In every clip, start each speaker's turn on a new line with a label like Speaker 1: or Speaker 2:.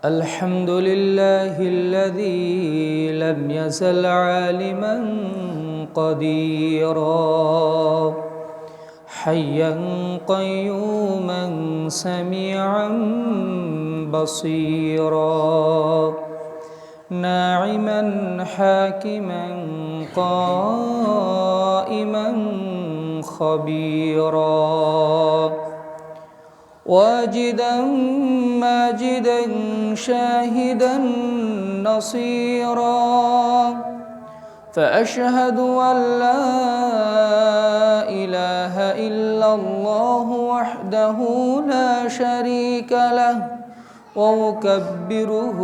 Speaker 1: الحمد لله الذي لم يزل عالما قديرا حيا قيوما سميعا بصيرا ناعما حاكما قائما خبيرا واجدا ماجدا شاهدا نصيرا فأشهد أن لا إله إلا الله وحده لا شريك له وأكبره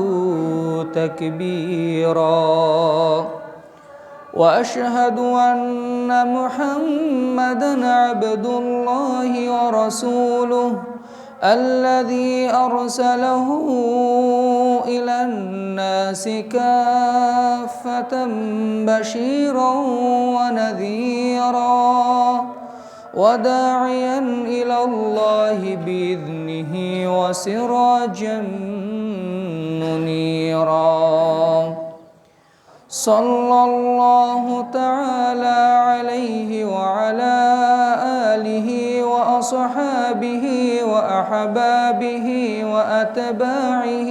Speaker 1: تكبيرا وأشهد أن محمدًا عبد الله ورسوله الذي أرسله إلى الناس كافة بشيرا ونذيرا وداعيا إلى الله بإذنه وسراجا منيرا صلى الله تعالى عليه وعلى آله وأصحابه وأحبابه وأتباعه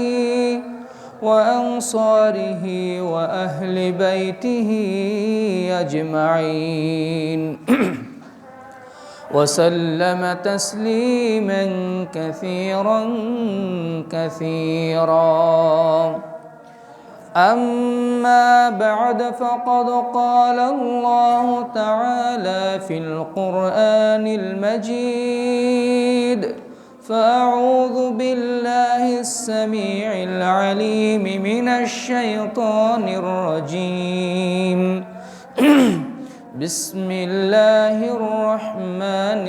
Speaker 1: وأنصاره وأهل بيته أجمعين وسلم تسليما كثيرا أما بعد فقد قال الله تعالى في القرآن المجيد فأعوذ بالله السميع العليم من الشيطان الرجيم بسم الله الرحمن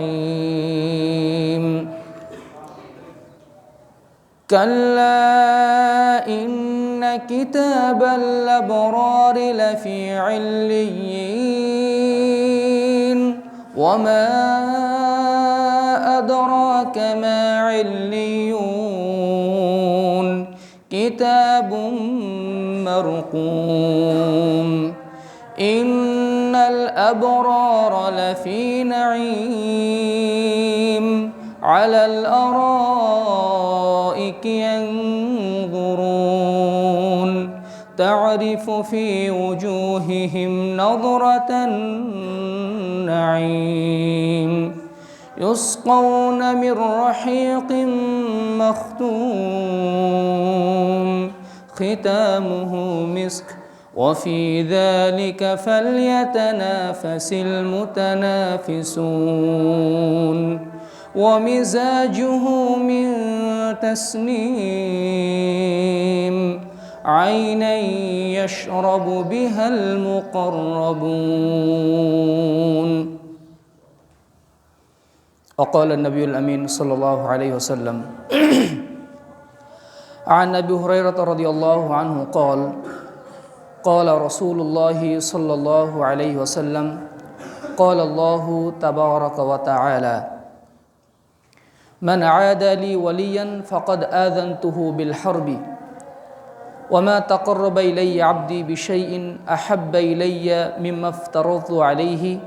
Speaker 1: الرحيم كلا إن كتاب الأبرار لفي عليين وما أدراك ما عليون كتاب مرقوم إن الأبرار لفي نعيم على الأرائك ينظرون تعرف في وجوههم نضرة النعيم يسقون من رحيق مختوم ختامه مسك وفي ذلك فليتنافس المتنافسون ومزاجه من تسنيم عينا يشرب بها المقربون وقال النبي الأمين صلى الله عليه وسلم عن أبي هريرة رضي الله عنه قال قال رسول الله صلى الله عليه وسلم قال الله تبارك وتعالى من عاد لي وليا فقد آذنته بالحرب وما تقرب إلي عبدي بشيء أحب إلي مما افترضت عليه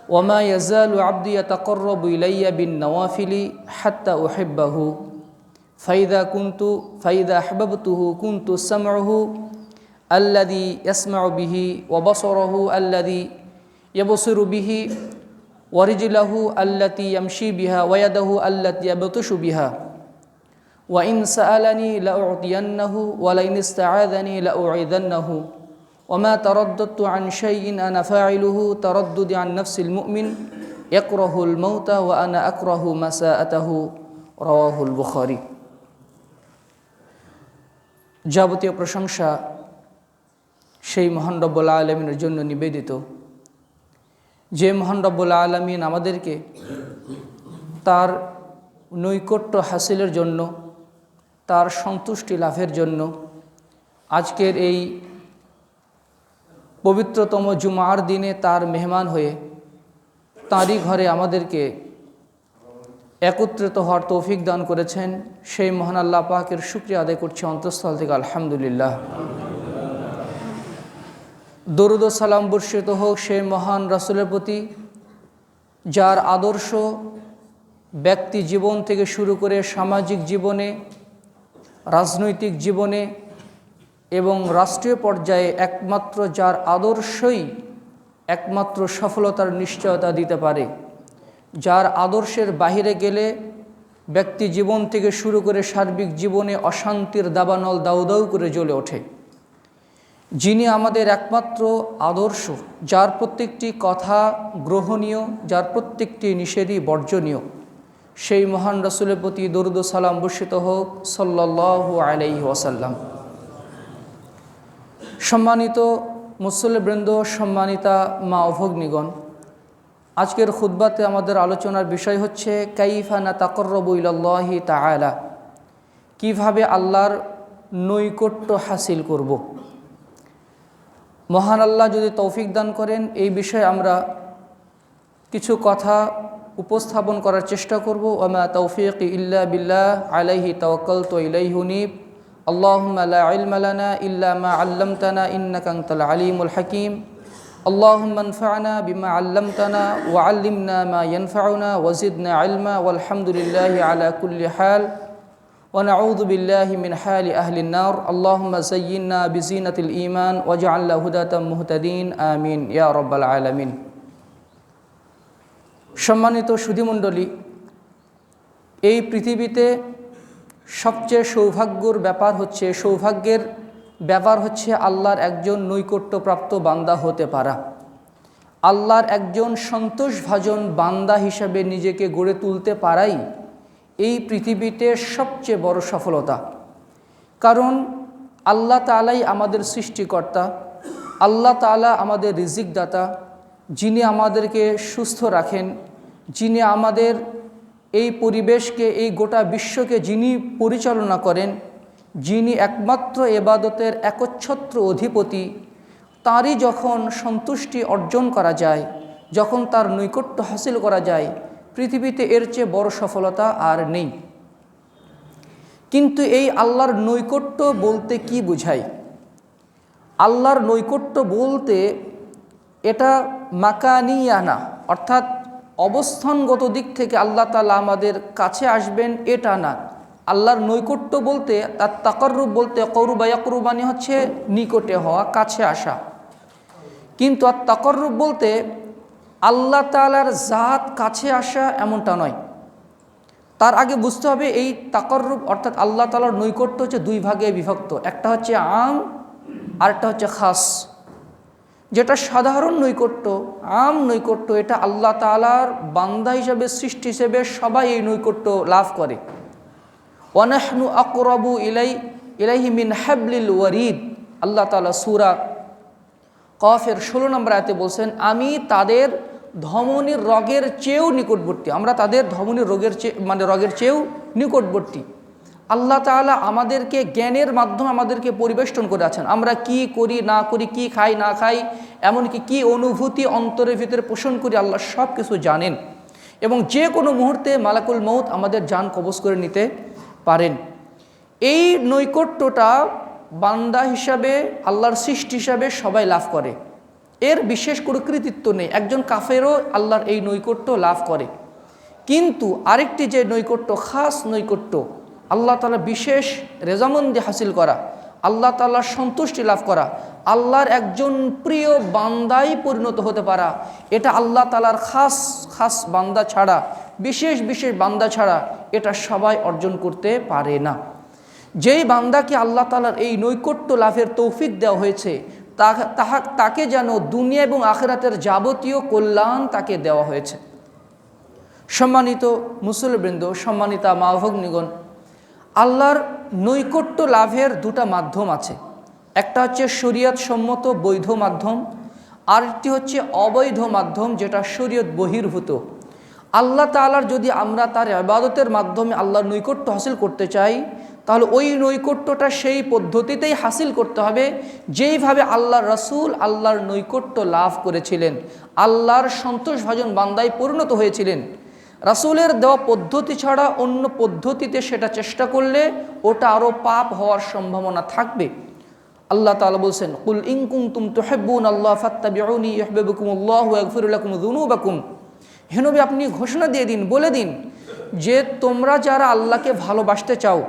Speaker 1: وما يزال عبدي يتقرب إلي بالنوافل حتى أحبه فإذا أحببته كنت سمعه الذي يسمع به وبصره الذي يبصر به ورجله التي يمشي بها ويده التي يبطش بها وإن سألني لأعطينه ولئن استعاذني لأعيذنه وما ترددت عن شيء أنا فاعله ترددي عن نفس المؤمن يكره الموت وأنا أكره مساءته رواه البخاري যাবতীয় প্রশংসা সেই মহান রব্বুল আলামিনের জন্য নিবেদিত যে মহান রব্বুল আলামিন আমাদেরকে তার নৈকট্য হাসিলের জন্য তার সন্তুষ্টি লাভের জন্য আজকের এই পবিত্রতম জুমার দিনে তার মেহমান হয়ে তাঁরই ঘরে আমাদেরকে একত্রিত হওয়ার তৌফিক দান করেছেন, সেই মহান আল্লাহ পাকের শুকরিয়া আদায় করছি অন্তঃস্থল থেকে আলহামদুলিল্লাহ। দরুদ ও সালাম বর্ষিত হোক সেই মহান রাসূলের প্রতি, যার আদর্শ ব্যক্তি জীবন থেকে শুরু করে সামাজিক জীবনে, রাজনৈতিক জীবনে এবং রাষ্ট্রীয় পর্যায়ে একমাত্র যার আদর্শই একমাত্র সফলতার নিশ্চয়তা দিতে পারে, যার আদর্শের বাহিরে গেলে ব্যক্তি জীবন থেকে শুরু করে সার্বিক জীবনে অশান্তির দাবানল দাউ দাউ করে জ্বলে ওঠে, যিনি আমাদের একমাত্র আদর্শ, যার প্রত্যেকটি কথা গ্রহণীয়, যার প্রত্যেকটি নিষেধই বর্জনীয়, সেই মহান রাসূলের প্রতি দরুদ ও সালাম বর্ষিত হোক সাল্লাল্লাহু আলাইহি ওয়াসাল্লাম। সম্মানিত মুসল্লিবৃন্দ, সম্মানিতা মা ও ভগ্নীগণ, আজকের খুতবাতে আমাদের আলোচনার বিষয় হচ্ছে কাইফা নাতাকাররাবু ইলাল্লাহি তাআলা, কিভাবে আল্লাহর নৈকট্য হাসিল করব। মহান আল্লাহ যদি তৌফিক দান করেন, এই বিষয়ে আমরা কিছু কথা উপস্থাপন করার চেষ্টা করব। ওয়া তৌফিকি ইল্লা বিল্লাহ, আলাইহি তাওয়াক্কালতু ইলাইহি উনীব। আল্লাহুম্মা লা ইলমা লানা ইল্লা মা আল্লামতানা ইন্নাকা আনতাল আলিমুল হাকীম। আল্লাহুম্মা আনফা'না বিমা আল্লামতানা ওয়া আল্লিমনা মা ইয়ানফা'ুনা ওয়া জিদনা ইলমা ওয়ালহামদুলিল্লাহি আলা কুল্লি হাল ওয়া নাউযু বিল্লাহি মিন হালি আহলিন নার। আল্লাহুম্মা যায়্যিননা বিজিনাতিল ঈমান ওয়াজআলনা হুদাতাম মুহতাদিন, আমিন ইয়া রাব্বাল আলামিন। সম্মানিত সুধীমণ্ডলী, এই পৃথিবীতে সবচেয়ে সৌভাগ্যের ব্যাপার হচ্ছে আল্লাহর একজন নৈকট্যপ্রাপ্ত বান্দা হতে পারা, আল্লাহর একজন সন্তোষভাজন বান্দা হিসাবে নিজেকে গড়ে তুলতে পারাই এই পৃথিবীতে সবচেয়ে বড় সফলতা। কারণ আল্লাহ তাআলাই আমাদের সৃষ্টিকর্তা, আল্লাহ তাআলা আমাদের রিজিকদাতা, যিনি আমাদেরকে সুস্থ রাখেন, যিনি আমাদের এই পরিবেশকে, এই গোটা বিশ্বকে যিনি পরিচালনা করেন, যিনি একমাত্র ইবাদতের একচ্ছত্র অধিপতি, তারই যখন সন্তুষ্টি অর্জন করা যায়, যখন তার নৈকট্য হাসিল করা যায়, পৃথিবীতে এর চেয়ে বড় সফলতা আর নেই। কিন্তু এই আল্লাহর নৈকট্য বলতে কি বোঝায়? আল্লাহর নৈকট্য বলতে এটা মাকানিয়া না, অর্থাৎ অবস্থানগত দিক থেকে আল্লাহ তাআলা আমাদের কাছে আসবেন এটা না। আল্লাহর নৈকট্য বলতে, তার তাকাররুব বলতে, করুবা ইয়াকরুবানি হচ্ছে নিকটে হওয়া, কাছে আসা। কিন্তু আর তাকাররুব বলতে আল্লাহ তাআলার জাত কাছে আসা এমনটা নয়। তার আগে বুঝতে হবে এই তাকাররুব অর্থাৎ আল্লাহ তাআলার নৈকট্য হচ্ছে দুই ভাগে বিভক্ত, একটা হচ্ছে আম আর একটা হচ্ছে খাস। যেটা সাধারণ নৈকট্য, আম নৈকট্য, এটা আল্লাহ তাআলার বান্দা হিসাবে, সৃষ্টি হিসেবে সবাই এই নৈকট্য লাভ করে। ওয়া নাহনু আকরাবু ইলাইহি মিন হাবলিল ওয়ারিদ, আল্লাহ তাআলা সূরা কফের 16 নম্বর আয়াতে বলছেন, আমি তাদের ধমনীর রগের চেয়েও নিকটবর্তী, আমরা তাদের ধমনীর রগের চেয়েও নিকটবর্তী। আল্লাহ তাআলা আমাদেরকে জ্ঞানের মাধ্যমে আমাদেরকে পরিবেষ্টন করে আছেন। আমরা কি করি না করি, কি খাই না খাই, এমনকি কি অনুভূতি অন্তরের ভিতরে পোষণ করি, আল্লাহ সব কিছু জানেন এবং যে কোনো মুহূর্তে মালাকুল মউত আমাদের জান কবজ করে নিতে পারেন। এই নৈকট্যটা বান্দা হিসাবে, আল্লাহর সৃষ্টি হিসাবে সবাই লাভ করে, এর বিশেষ কোনো কৃতিত্ব নেই। একজন কাফেরও আল্লাহর এই নৈকট্য লাভ করে। কিন্তু আরেকটি যে নৈকট্য, খাস নৈকট্য, আল্লাহ তাআলা বিশেষ রেজামন্দি হাসিল করা, আল্লাহ তাআলার সন্তুষ্টি লাভ করা, আল্লাহর একজন প্রিয় বান্দায় পরিণত হতে পারা, এটা আল্লাহ তাআলার খাস বান্দা ছাড়া, বিশেষ বান্দা ছাড়া এটা সবাই অর্জন করতে পারে না। যেই বান্দাকে আল্লাহ তাআলার এই নৈকট্য লাভের তৌফিক দেওয়া হয়েছে, তাকে যেন দুনিয়া এবং আখিরাতের যাবতীয় কল্যাণ তাকে দেওয়া হয়েছে। সম্মানিত মুসল্লিবৃন্দ, সম্মানিতা মা ভগ্নীগণ, আল্লাহর নৈকট্য লাভের দুটা মাধ্যম আছে। একটা হচ্ছে শরীয়ত সম্মত বৈধ মাধ্যম, আরেকটি হচ্ছে অবৈধ মাধ্যম, যেটা শরীয়ত বহির্ভূত। আল্লাহ তাআলার যদি আমরা তার ইবাদতের মাধ্যমে আল্লাহর নৈকট্য হাসিল করতে চাই, তাহলে ওই নৈকট্যটা সেই পদ্ধতিতেই হাসিল করতে হবে যেইভাবে আল্লাহর রাসূল আল্লাহর নৈকট্য লাভ করেছিলেন, আল্লাহর সন্তোষভাজন বান্দায় পরিণত হয়েছিলেন। রাসূলের দেওয়া পদ্ধতি ছাড়া অন্য পদ্ধতিতে সেটা চেষ্টা করলে ওটা আরও পাপ হওয়ার সম্ভাবনা থাকবে। আল্লাহ তাআলা বলছেন, কুল ইন কুনতুম তুহিব্বুনাল্লাহ ফাত্তাবিউনি ইউহিব্বুকুমুল্লাহু ওয়া ইয়াগফির লাকুম যুনুবাকুম। হে নবী, আপনি ঘোষণা দিয়ে দিন, বলে দিন যে তোমরা যারা আল্লাহকে ভালোবাসতে চাও,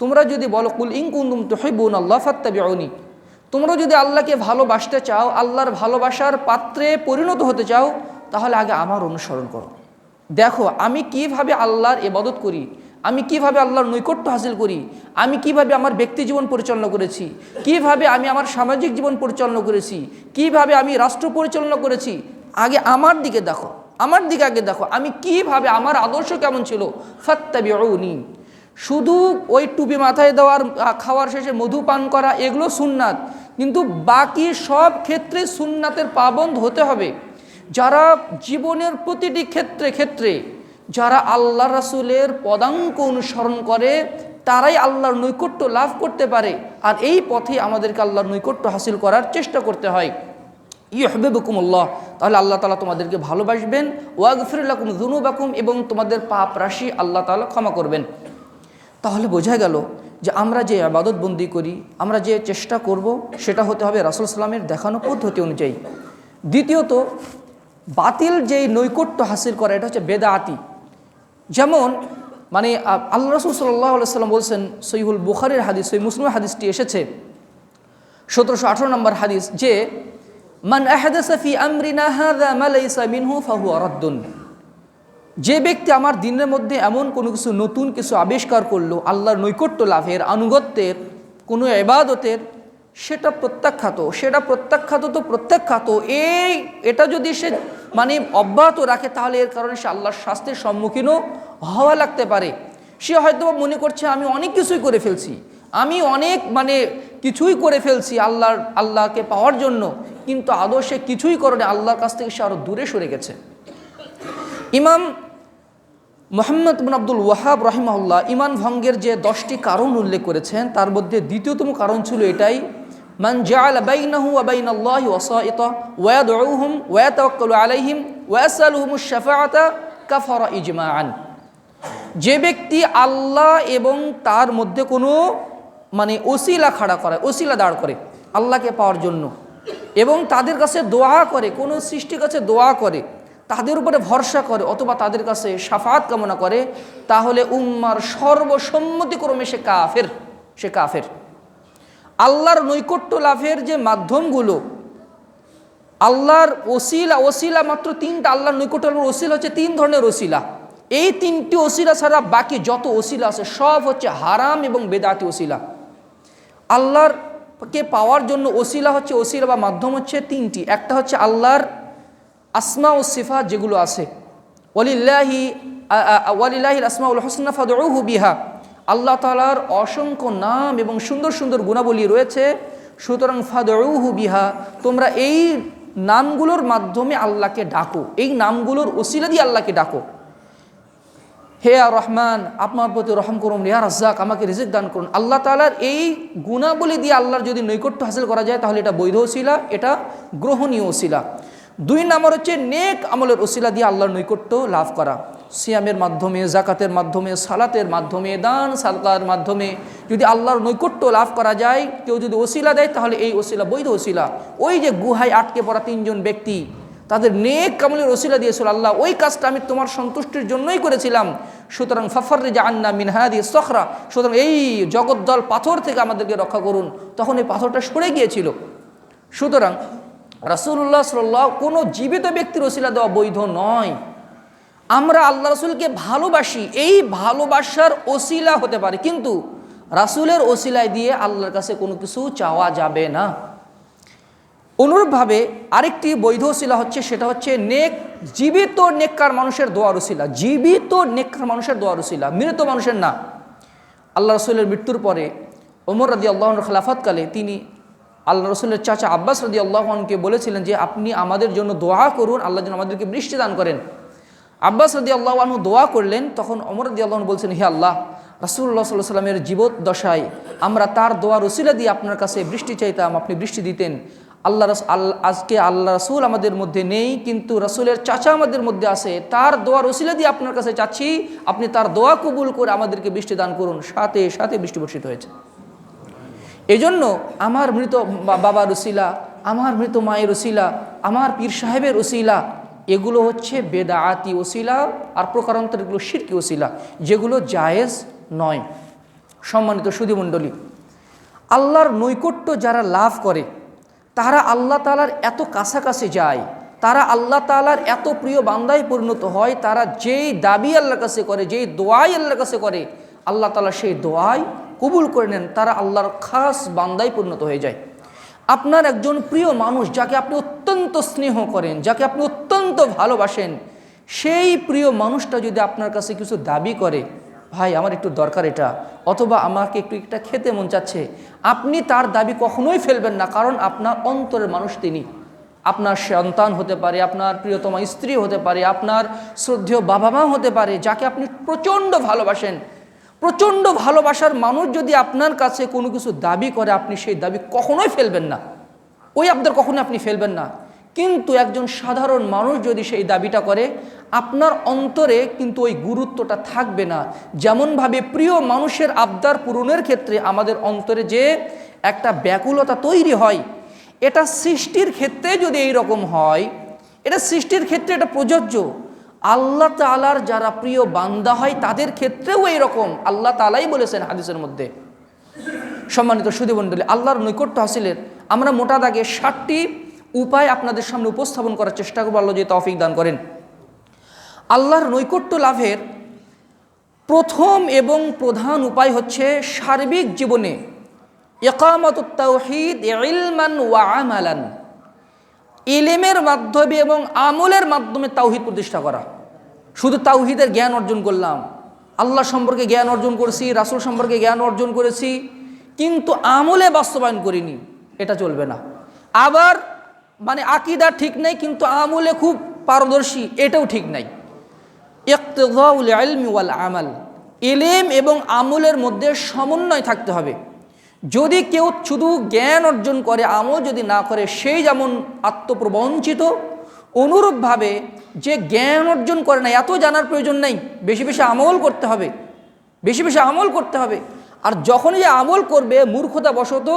Speaker 1: তোমরা যদি বলো কুল ইন কুনতুম তুহিব্বুনাল্লাহ ফাত্তাবিউনি, তোমরা যদি আল্লাহকে ভালোবাসতে চাও, আল্লাহর ভালোবাসার পাত্রে পরিণত হতে চাও, তাহলে আগে আমার অনুসরণ করো। দেখো আমি কিভাবে আল্লাহর ইবাদত করি, আমি কিভাবে আল্লাহর নৈকট্য হাসিল করি, আমি কিভাবে আমার ব্যক্তি জীবন পরিচালনা করেছি, কিভাবে আমি আমার সামাজিক জীবন পরিচালনা করেছি, কিভাবে আমি রাষ্ট্র পরিচালনা করেছি। আগে আমার দিকে দেখো, আমার দিকে আগে দেখো আমি কিভাবে, আমার আদর্শ কেমন ছিল। ফাত্তাবিউনি, শুধু ওই টুপি মাথায় দেওয়ার, খাওয়ার শেষে মধু পান করা, এগুলো সুন্নাত, কিন্তু বাকি সব ক্ষেত্রে সুন্নাতের পাবন্দ হতে হবে। যারা জীবনের প্রতিটি ক্ষেত্রে যারা আল্লাহ রাসূলের পদাঙ্ক অনুসরণ করে, তারাই আল্লাহর নৈকট্য লাভ করতে পারে। আর এই পথে আমাদেরকে আল্লাহর নৈকট্য হাসিল করার চেষ্টা করতে হয়। ইউহিব্বুকুমুল্লাহ, তাহলে আল্লাহ তাআলা তোমাদেরকে ভালোবাসবেন। ওয়াগফির লাকুম যুনুবাকুম, এবং তোমাদের পাপ রাশি আল্লাহ তাআলা ক্ষমা করবেন। তাহলে বোঝা গেল যে আমরা যে ইবাদত বন্দি করি, আমরা যে চেষ্টা করব, সেটা হতে হবে রাসূল সাল্লামের দেখানো পদ্ধতি অনুযায়ী। দ্বিতীয়ত, বাতিল যেই নৈকট্য হাসিল করা, এটা হচ্ছে বেদাতি। যেমন মানে আল্লাহ রাসূল সাল্লাল্লাহু আলাইহি ওয়াসাল্লাম বলছেন, সহিহুল বুখারীর হাদিস, সহিহ মুসলিমের হাদিসটি এসেছে 1718 নম্বর হাদিস, যে মান আহদাসা ফি আমরিনা হাযা মা লাইসা মিনহু ফাহুয়া রাদ্দুন। যে ব্যক্তি আমার দিনের মধ্যে এমন কোনো কিছু নতুন কিছু আবিষ্কার করলো আল্লাহর নৈকট্য লাভের, আনুগত্যের, কোনো ইবাদতের, সেটা প্রত্যাখ্যাত, তো প্রত্যাখ্যাত। এটা যদি সে মানে অব্যাহত রাখে, তাহলে এর কারণে সে আল্লাহর শাস্তির সম্মুখীনও হওয়া লাগতে পারে। সে হয়তো মনে করছে আমি অনেক কিছুই করে ফেলছি, আমি অনেক কিছুই করে ফেলছি আল্লাহকে পাওয়ার জন্য, কিন্তু আদৌ সে কিছুই করেনি, আল্লাহর কাছ থেকে সে আরও দূরে সরে গেছে। ইমাম মুহাম্মদ বিন আব্দুল ওয়াহাব রাহিমাহুল্লাহ ঈমান ভঙ্গের যে 10টি কারণ উল্লেখ করেছেন, তার মধ্যে দ্বিতীয়তম কারণ ছিল এটাই, মান জাআলা বাইনাহু ওয়া বাইনাল্লাহি ওয়াসাইতা ওয়া ইয়াদউহুম ওয়া ইয়াতাওয়াক্কালু আলাইহিম ওয়া ইয়াসআলুহুমুশ শাফাআতা কাফারা ইজমাআন। যে ব্যক্তি আল্লাহ এবং তার মধ্যে কোনো ওসিলা খাড়া করে, ওসিলা দাঁড় করে আল্লাহকে পাওয়ার জন্য, এবং তাদের কাছে দোয়া করে, কোনো সৃষ্টির কাছে দোয়া করে, তাদের উপরে ভরসা করে, অথবা তাদের কাছে শাফাআত কামনা করে, তাহলে উম্মার সর্বসম্মতিক্রমে সে কাফের। আল্লাহর নৈকট্য লাভের যে মাধ্যমগুলো, আল্লাহর ওসিলা মাত্র 3টা। আল্লাহর নৈকট্য লাভের ওসিলা হচ্ছে 3 ধরনের ওসিলা। এই 3টি ওসিলা ছাড়া বাকি যত ওসিলা আছে সব হচ্ছে হারাম এবং বেদাতি ওসিলা। আল্লাহরকে পাওয়ার জন্য ওসিলা বা মাধ্যম হচ্ছে 3টি। একটা হচ্ছে আল্লাহর আসমা ও সিফাত যেগুলো আছে, ওয়ালিল্লাহিল আসমাউল হুসনা ফাদউহু বিহা, আল্লাহ তাআলার অসংখ্য নাম এবং সুন্দর সুন্দর গুণাবলী রয়েছে, সুতরাং ফাদউহু বিহা, তোমরা এই নামগুলোর মাধ্যমে আল্লাহকে ডাকো, এই নামগুলোর ওসিলা দিয়ে আল্লাহকে ডাকো। হে আর রহমান, আপনার প্রতি রহম করুন, ইয়া রাজ্জাক, আমাকে রিজিক দান করুন। আল্লাহ তাআলার এই গুণাবলী দিয়ে আল্লাহর যদি নৈকট্য হাসিল করা যায়, তাহলে এটা বৈধ ওসিলা, এটা গ্রহণীয় ওসিলা। 2 নম্বর হচ্ছে নেক আমলের ওসিলা দিয়ে আল্লাহর নৈকট্য লাভ করা, সিয়ামের মাধ্যমে, জাকাতের মাধ্যমে, সালাতের মাধ্যমে, দান সাদকার মাধ্যমে যদি আল্লাহর নৈকট্য লাভ করা যায়, কেউ যদি ওসিলা দেয়, তাহলে এই ওসিলা বৈধ ওসিলা। ওই যে গুহায় আটকে পড়া 3 জন ব্যক্তি, তাদের নেক আমলের ওসিলা দিয়েছিল, আল্লাহ ওই কাজটা আমি তোমার সন্তুষ্টির জন্যই করেছিলাম, সুতরাং ফাফাররিজ আন্না মিন হাদিহি সখরা, সুতরাং এই জগদ্দল পাথর থেকে আমাদেরকে রক্ষা করুন। তখন এই পাথরটা সরে গিয়েছিল। সুতরাং রাসূলুল্লাহ সাল্লাল্লাহু কোনো জীবিত ব্যক্তির ওসিলা দেওয়া বৈধ নয়। আমরা আল্লাহ রাসূলকে ভালোবাসি, এই ভালোবাসার ওসিলা হতে পারে, কিন্তু রাসূলের ওসিলায় দিয়ে আল্লাহর কাছে কোনো কিছু চাওয়া যাবে না। অনুরূপভাবে আরেকটি বৈধ ওসিলা হচ্ছে, সেটা হচ্ছে জীবিত নেককার মানুষের দোয়ার ওসিলা, জীবিত নেককার মানুষের দোয়ার ওসিলা, মৃত মানুষের না। আল্লাহ রাসূলের মৃত্যুর পরে ওমর রাদিয়াল্লাহু আনহুর খেলাফতকালে তিনি আল্লাহ রাসূলের চাচা আব্বাস রাদিয়াল্লাহু আনহুকে বলেছিলেন যে আপনি আমাদের জন্য দোয়া করুন, আল্লাহ যেন আমাদেরকে বৃষ্টি দান করেন। আব্বাস রাদিয়াল্লাহু আনহু দোয়া করলেন, তখন ওমর রাদিয়াল্লাহু আনহু বলছেন, হে আল্লাহ, রাসূলুল্লাহ সাল্লাল্লাহু আলাইহি ওয়াসাল্লামের জীবদ্দশায় আমরা তার দোয়ার ওসিলা দিয়ে আপনার কাছে বৃষ্টি চাইতাম, আপনি বৃষ্টি দিতেন। আজকে আল্লাহ রাসূল আমাদের মধ্যে নেই, কিন্তু রাসূলের চাচা আমাদের মধ্যে আছে। তার দোয়ার ওসিলা দিয়ে আপনার কাছে চাচ্ছি, আপনি তার দোয়া কবুল করে আমাদেরকে বৃষ্টি দান করুন। সাথে সাথে বৃষ্টি বর্ষিত হয়েছে। এজন্য আমার মৃত বাবার ওসিলা, আমার মৃত মায়ের ওসিলা, আমার পীর সাহেবের ওসিলা, এগুলো হচ্ছে বেদাআতি ওসিলা, আর প্রকারান্তর এগুলো শিরকি ওসিলা, যেগুলো জায়েজ নয়। সম্মানিত সুধীমণ্ডলী, আল্লাহর নৈকট্য যারা লাভ করে তারা আল্লাহ তাআলার এত কাছাকাছি যায়, তারা আল্লাহ তাআলার এত প্রিয় বান্দায় পরিণত হয়, তারা যেই দাবি আল্লাহর কাছে করে, যেই দোয়াই আল্লাহর কাছে করে, আল্লাহ তাআলা সেই দোয়াই কবুল করে নেন, তারা আল্লাহর খাস বান্দায় পরিণত হয়ে যায়। আপনার একজন প্রিয় মানুষ, যাকে আপনি অত্যন্ত স্নেহ করেন, যাকে আপনি অত্যন্ত ভালোবাসেন, সেই প্রিয় মানুষটা যদি আপনার কাছে কিছু দাবি করে, ভাই আমার একটু দরকার এটা, অথবা আমাকে একটু এটা খেতে মন চাচ্ছে, আপনি তার দাবি কখনোই ফেলবেন না, কারণ আপনার অন্তরের মানুষ তিনি। আপনার সন্তান হতে পারে, আপনার প্রিয়তমা স্ত্রী হতে পারে, আপনার শ্রদ্ধেয় বাবা মা হতে পারে, যাকে আপনি প্রচণ্ড ভালোবাসেন। প্রচণ্ড ভালোবাসার মানুষ যদি আপনার কাছে কোনো কিছু দাবি করে, আপনি সেই দাবি কখনোই ফেলবেন না, ওই আবদার কখনোই আপনি ফেলবেন না। কিন্তু একজন সাধারণ মানুষ যদি সেই দাবিটা করে, আপনার অন্তরে কিন্তু ওই গুরুত্বটা থাকবে না। যেমনভাবে প্রিয় মানুষের আবদার পূরণের ক্ষেত্রে আমাদের অন্তরে যে একটা ব্যাকুলতা তৈরি হয়, এটা সৃষ্টির ক্ষেত্রে যদি এই রকম হয়, এটা সৃষ্টির ক্ষেত্রে এটা প্রযোজ্য। আল্লাহ তাআলার যারা প্রিয় বান্দা হয় তাদের ক্ষেত্রেও এইরকম আল্লাহ তাআলাই বলেছেন হাদিসের মধ্যে। সম্মানিত সুধীমণ্ডলী, আল্লাহর নৈকট্য হাসিলের আমরা মোটা দাগে 7টি উপায় আপনাদের সামনে উপস্থাপন করার চেষ্টা করব, আল্লাহ যে তৌফিক দান করেন। আল্লাহর নৈকট্য লাভের প্রথম এবং প্রধান উপায় হচ্ছে সার্বিক জীবনে ইকামাতুত তাওহীদ ইলমান ওয়া আমালান, ইলমের মাধ্যমে এবং আমলের মাধ্যমে তাওহীদ প্রতিষ্ঠা করা। শুধু তাওহীদের জ্ঞান অর্জন করলাম, আল্লাহ সম্পর্কে জ্ঞান অর্জন করেছি, রাসূল সম্পর্কে জ্ঞান অর্জন করেছি, কিন্তু আমলে বাস্তবায়ন করিনি, এটা চলবে না। আবার আকীদা ঠিক নেই কিন্তু আমলে খুব পারদর্শী, এটাও ঠিক নাই। ইকতিদাউল ইলমি ওয়াল আমাল, ইলম এবং আমলের মধ্যে সমন্বয় থাকতে হবে। যদি কেউ শুধু জ্ঞান অর্জন করে, আমল যদি না করে, সেই যেমন আত্মপ্রবঞ্চিত, অনুরূপভাবে যে জ্ঞান অর্জন করে না, এত জানার প্রয়োজন নেই, বেশি বেশি আমল করতে হবে, বেশি বেশি আমল করতে হবে। আর যখনই যে আমল করবে, মূর্খতাবশত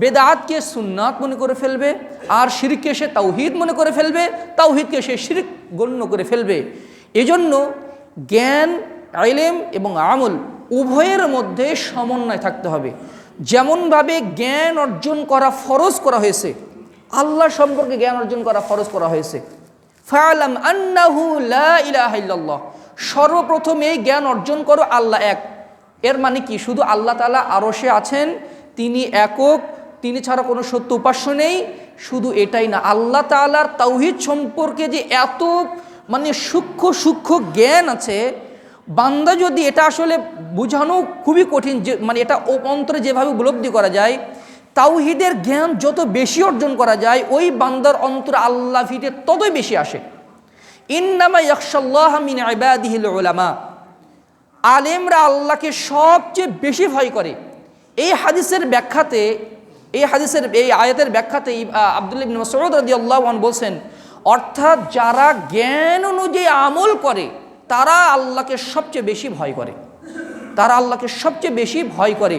Speaker 1: বেদাতকে সুন্নাত মনে করে ফেলবে, আর শিরককে সে তাওহীদ মনে করে ফেলবে, তাওহীদকে সে শিরক গণ্য করে ফেলবে। এজন্য জ্ঞান, ইলম এবং আমল উভয়ের মধ্যে সমন্বয় থাকতে হবে। যেমনভাবে জ্ঞান অর্জন করা ফরজ করা হয়েছে, আল্লাহ সম্পর্কে জ্ঞান অর্জন করা ফরজ করা হয়েছে। ফা'লাম আন্নাহু লা ইলাহা ইল্লাল্লাহ, সর্বপ্রথম এই জ্ঞান অর্জন করো আল্লাহ এক। এর মানে কি? শুধু আল্লাহ তাআলা আরশে আছেন, তিনি একক, তিনি ছাড়া কোনো সত্য উপাস্য নেই, শুধু এটাই না, আল্লাহ তাআলার তাওহীদ সম্পর্কে যে এত সূক্ষ্ম সূক্ষ্ম জ্ঞান আছে, বান্দা যদি এটা আসলে বোঝানো খুবই কঠিন, যে এটা অন্তরে যেভাবে উপলব্ধি করা যায়, তাওহীদের জ্ঞান যত বেশি অর্জন করা যায়, ওই বান্দার অন্তরে আল্লাহ ভিটে ততই বেশি আসে। ইন্নামা ইয়াখশাল্লাহা মিন ইবাদিহিল উলামা, আলেমরা আল্লাহকে সবচেয়ে বেশি ভয় করে। এই হাদিসের ব্যাখ্যাতে, এই আয়াতের ব্যাখ্যাতে আব্দুল্লাহ ইবনে মাসউদ রাদিয়াল্লাহু আনহু বলছেন, অর্থাৎ যারা জ্ঞান অনুযায়ী আমল করে তারা আল্লাহকে সবচেয়ে বেশি ভয় করে, তারা আল্লাহকে সবচেয়ে বেশি ভয় করে।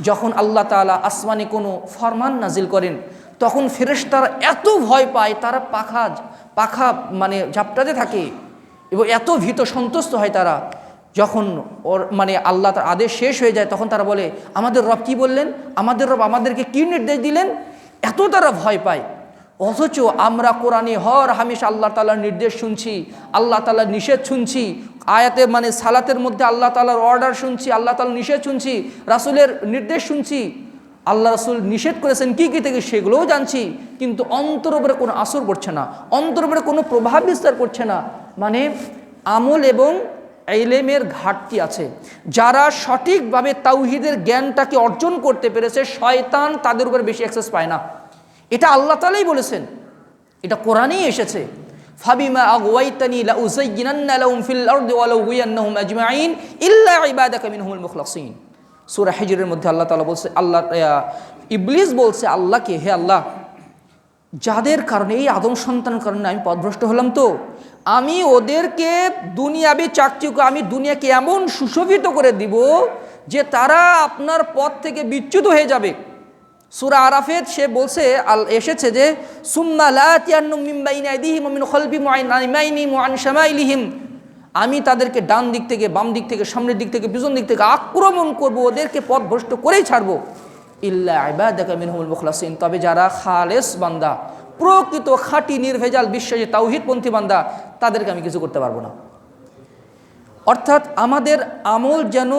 Speaker 1: যখন আল্লাহ তাআলা আসমানে কোনো ফরমান নাজিল করেন, তখন ফেরেশতারা এত ভয় পায়, তারা পাখা ঝাপটাতে থাকে এবং এত ভীত সন্ত্রস্ত হয় তারা। যখন আল্লাহ তার আদেশ শেষ হয়ে যায়, তখন তারা বলে, আমাদের রব কি বললেন, আমাদের রব আমাদেরকে কি নির্দেশ দিলেন, এত তারা ভয় পায়। অথচ আমরা কোরআনে হর হামেশা আল্লাহ তাআলার নির্দেশ শুনছি, আল্লাহ তাআলার নিষেধ শুনছি, আয়াতে সালাতের মধ্যে আল্লাহ তাআলার অর্ডার শুনছি, আল্লাহ তাআলার নিষেধ শুনছি, রাসূলের নির্দেশ শুনছি, আল্লাহ রাসূল নিষেধ করেছেন কি কি থেকে সেগুলোও জানছি, কিন্তু অন্তরের উপরে কোনো আসর করছে না, অন্তরের উপরে কোনো প্রভাব বিস্তার করছে না। আমল এবং ইলমের ঘাটতি আছে। যারা সঠিকভাবে তাওহীদের জ্ঞানটাকে অর্জন করতে পেরেছে, শয়তান তাদের উপর বেশি অ্যাক্সেস পায় না। এটা আল্লাহ তাআলাই বলেছেন, এটা কোরআনেই এসেছে। ফাবিমা আগওয়াইতানি লাউযায়্যিনান্না লাহুম ফিল আরদি ওয়া লাউগিয়ান্নাহুম আজমাইন ইল্লা ইবাদাকা মিনহুমুল মুখলাসিন। সূরা হিজরের মধ্যে আল্লাহ তাআলা বলছে, ইবলিস বলছে আল্লাহকে, হে আল্লাহ, যাদের কারণে, এই আদম সন্তানের কারণে আমি পথভ্রষ্ট হলাম, তো আমি ওদেরকে দুনিয়াবি চাকচিক্য, আমি দুনিয়াকে এমন সুশোভিত করে দিব যে তারা আপনার পথ থেকে বিচ্যুত হয়ে যাবে। সূরা আরাফে সে বলছে, এসেছে যে সুম্মা লা ইয়াতিয়ান্নুম মিন বাইনি আইদিহিম ওয়া মিন খালফিহিম ওয়া আন আইমানিহিম ওয়া আন শামাইলিহিম, আমি তাদেরকে ডান দিক থেকে, বাম দিক থেকে, সামনের দিক থেকে, পিছন দিক থেকে আক্রমণ করব, ওদেরকে পথভ্রষ্ট করেই ছাড়বো। ইল্লা ইবাদাকা মিনহুমুল মুখলাসিন, তবে যারা খালেস বান্দা, প্রকৃত খাঁটি নির্ভেজাল বিশ্বাসী তাওহীদপন্থী বান্দা, তাদেরকে আমি কিছু করতে পারবো না। অর্থাৎ আমাদের আমল যেন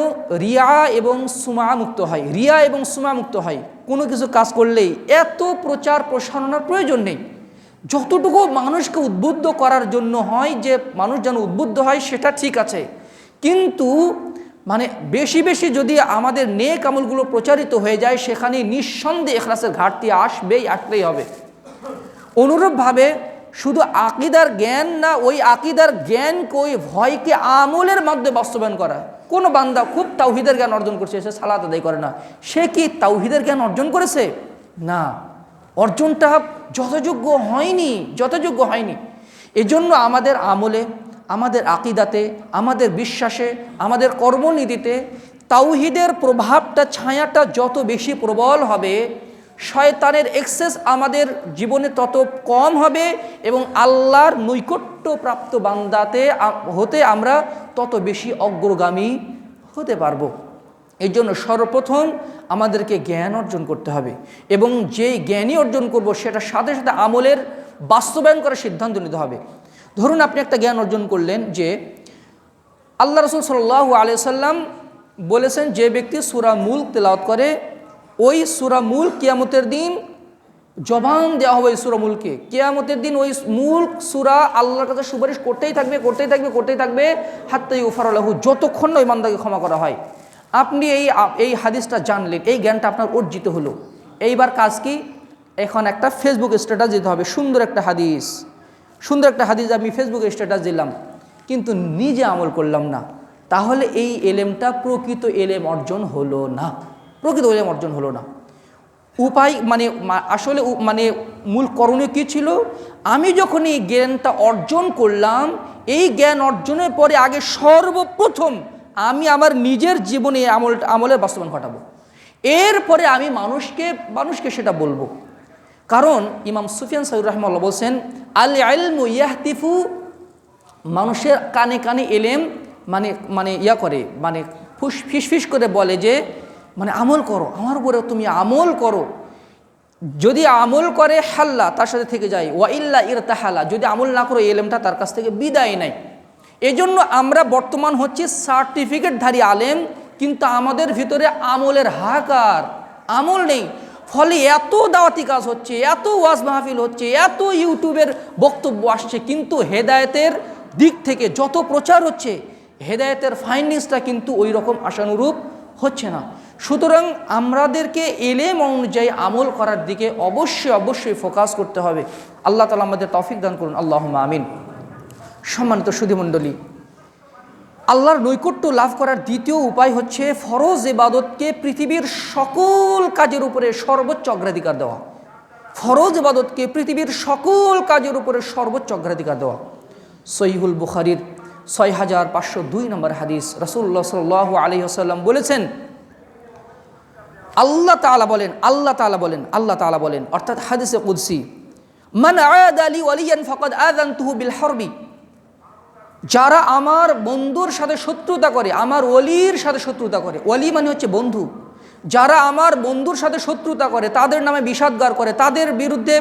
Speaker 1: রিয়া এবং সুমা মুক্ত হয়, রিয়া এবং সুমা মুক্ত হয়। কোনো কিছু কাজ করলেই এত প্রচার প্রসারণার প্রয়োজন নেই। যতটুকু মানুষকে উদ্বুদ্ধ করার জন্য হয়, যে মানুষ যেন উদ্বুদ্ধ হয়, সেটা ঠিক আছে, কিন্তু মানে বেশি বেশি যদি আমাদের নেক আমলগুলো প্রচারিত হয়ে যায়, সেখানে নিঃসন্দেহে ইখলাসের ঘাটতি আসতেই হবে। অনুরূপভাবে শুধু আকিদার জ্ঞান না, ওই আকিদার জ্ঞানকে, ওই ভয়কে আমলের মধ্যে বাস্তবায়ন করা। কোনো বান্দা খুব তাওহীদের জ্ঞান অর্জন করছে, সে সালাত আদায় করে না, সে কি তাওহীদের জ্ঞান অর্জন করেছে? না, অর্জনটা যথাযোগ্য হয়নি। এজন্য আমাদের আমলে, আমাদের আকিদাতে, আমাদের বিশ্বাসে, আমাদের কর্মনীতিতে তাওহীদের প্রভাবটা, ছায়াটা যত বেশি প্রবল হবে, শয়তানের এক্সেস আমাদের জীবনে তত কম হবে এবং আল্লাহর নৈকট্যপ্রাপ্ত বান্দাতে হতে আমরা তত বেশি অগ্রগামী হতে পারবো। এই জন্য সর্বপ্রথম আমাদেরকে জ্ঞান অর্জন করতে হবে, এবং যেই জ্ঞানই অর্জন করব সেটার সাথে সাথে আমলের বাস্তবায়ন করার সিদ্ধান্ত নিতে হবে। ধরুন আপনি একটা জ্ঞান অর্জন করলেন যে আল্লাহ রাসূল সাল্লাল্লাহু আলাইহি সাল্লাম বলেছেন, যে ব্যক্তি সূরা মুলক তেলাওয়াত করে, ওই সূরা মুলক কিয়ামতের দিন জবান দেওয়া হবে। ওই সূরা মুলকে কিয়ামতের দিন ওই মুলক সূরা আল্লাহর কাছে সুপারিশ করতেই থাকবে হাত্তা ইউগফারা লাহু, যতক্ষণ ওই বান্দাকে ক্ষমা করা হয়। আপনি এই হাদিসটা জানলেন, এই জ্ঞানটা আপনার অর্জিত হলো। এইবার কাজ কি? এখন একটা ফেসবুক স্ট্যাটাস দিতে হবে, সুন্দর একটা হাদিস আমি ফেসবুকে স্ট্যাটাস দিলাম, কিন্তু নিজে আমল করলাম না, তাহলে এই এলেমটা প্রকৃত এলেম অর্জন হলো না। উপায় আসলে মূল করণীয় কী ছিল? আমি যখন এই জ্ঞানটা অর্জন করলাম, এই জ্ঞান অর্জনের পরে আগে সর্বপ্রথম আমি আমার নিজের জীবনে আমলের বাস্তবায়ন ঘটাবো, এরপরে আমি মানুষকে সেটা বলবো। কারণ ইমাম সুফিয়ান সাউরি রাহিমাহুল্লাহ বলছেন, আল ইলমু ইয়াহতিফু, মানুষের কানে কানে এলেম ফিসফিস করে বলে যে আমল করো, আমার উপরে তুমি আমল করো। যদি আমল করে হাল্লা, তার সাথে থেকে যায়, ওয়া ইল্লা ইরতাহালা, যদি আমল না করো এলেমটা তার কাছ থেকে বিদায় নেয়। এজন্য আমরা বর্তমান হচ্ছে সার্টিফিকেটধারী আলেম, কিন্তু আমাদের ভিতরে আমলের হাহাকার, আমল নেই। ফলে এত দাওয়াতি কাজ হচ্ছে, এত ওয়াজ মাহফিল হচ্ছে, এত ইউটিউবের বক্তব্য আসছে, কিন্তু হেদায়েতের দিক থেকে যত প্রচার হচ্ছে, হেদায়েতের ফাইন্ডিংসটা কিন্তু ওই রকম আশানুরূপ হচ্ছে না। সুতরাং আমাদেরকে এলেম অনুযায়ী আমল করার দিকে অবশ্যই ফোকাস করতে হবে। আল্লাহ তাআলা আমাদের তৌফিক দান করুন, আল্লাহুম্মা আমিন। সম্মানিত সুধীমণ্ডলী, আল্লাহর নৈকট্য লাভ করার দ্বিতীয় উপায় হচ্ছে ফরজ ইবাদতকে পৃথিবীর সকল কাজের উপরে সর্বোচ্চ অগ্রাধিকার দেওয়া। সর্বোচ্চ অগ্রাধিকার দেওয়া। সহিহুল বুখারীর 6502 নম্বর হাদিস, রাসূলুল্লাহ সাল্লাল্লাহু আলাইহি ওয়াসাল্লাম বলেছেন, আল্লাহ তাআলা বলেন, অর্থাৎ হাদিসে কুদসি, মান আদা লি ওয়ালিয়ান ফাকাদ আযানতুহু বিল হারবি, যারা আমার বন্ধুর সাথে শত্রুতা করে, আমার ওলির সাথে শত্রুতা করে, ওলি মানে হচ্ছে বন্ধু, যারা আমার বন্ধুর সাথে শত্রুতা করে, তাদের নামে বিষাদগার করে, তাদের বিরুদ্ধে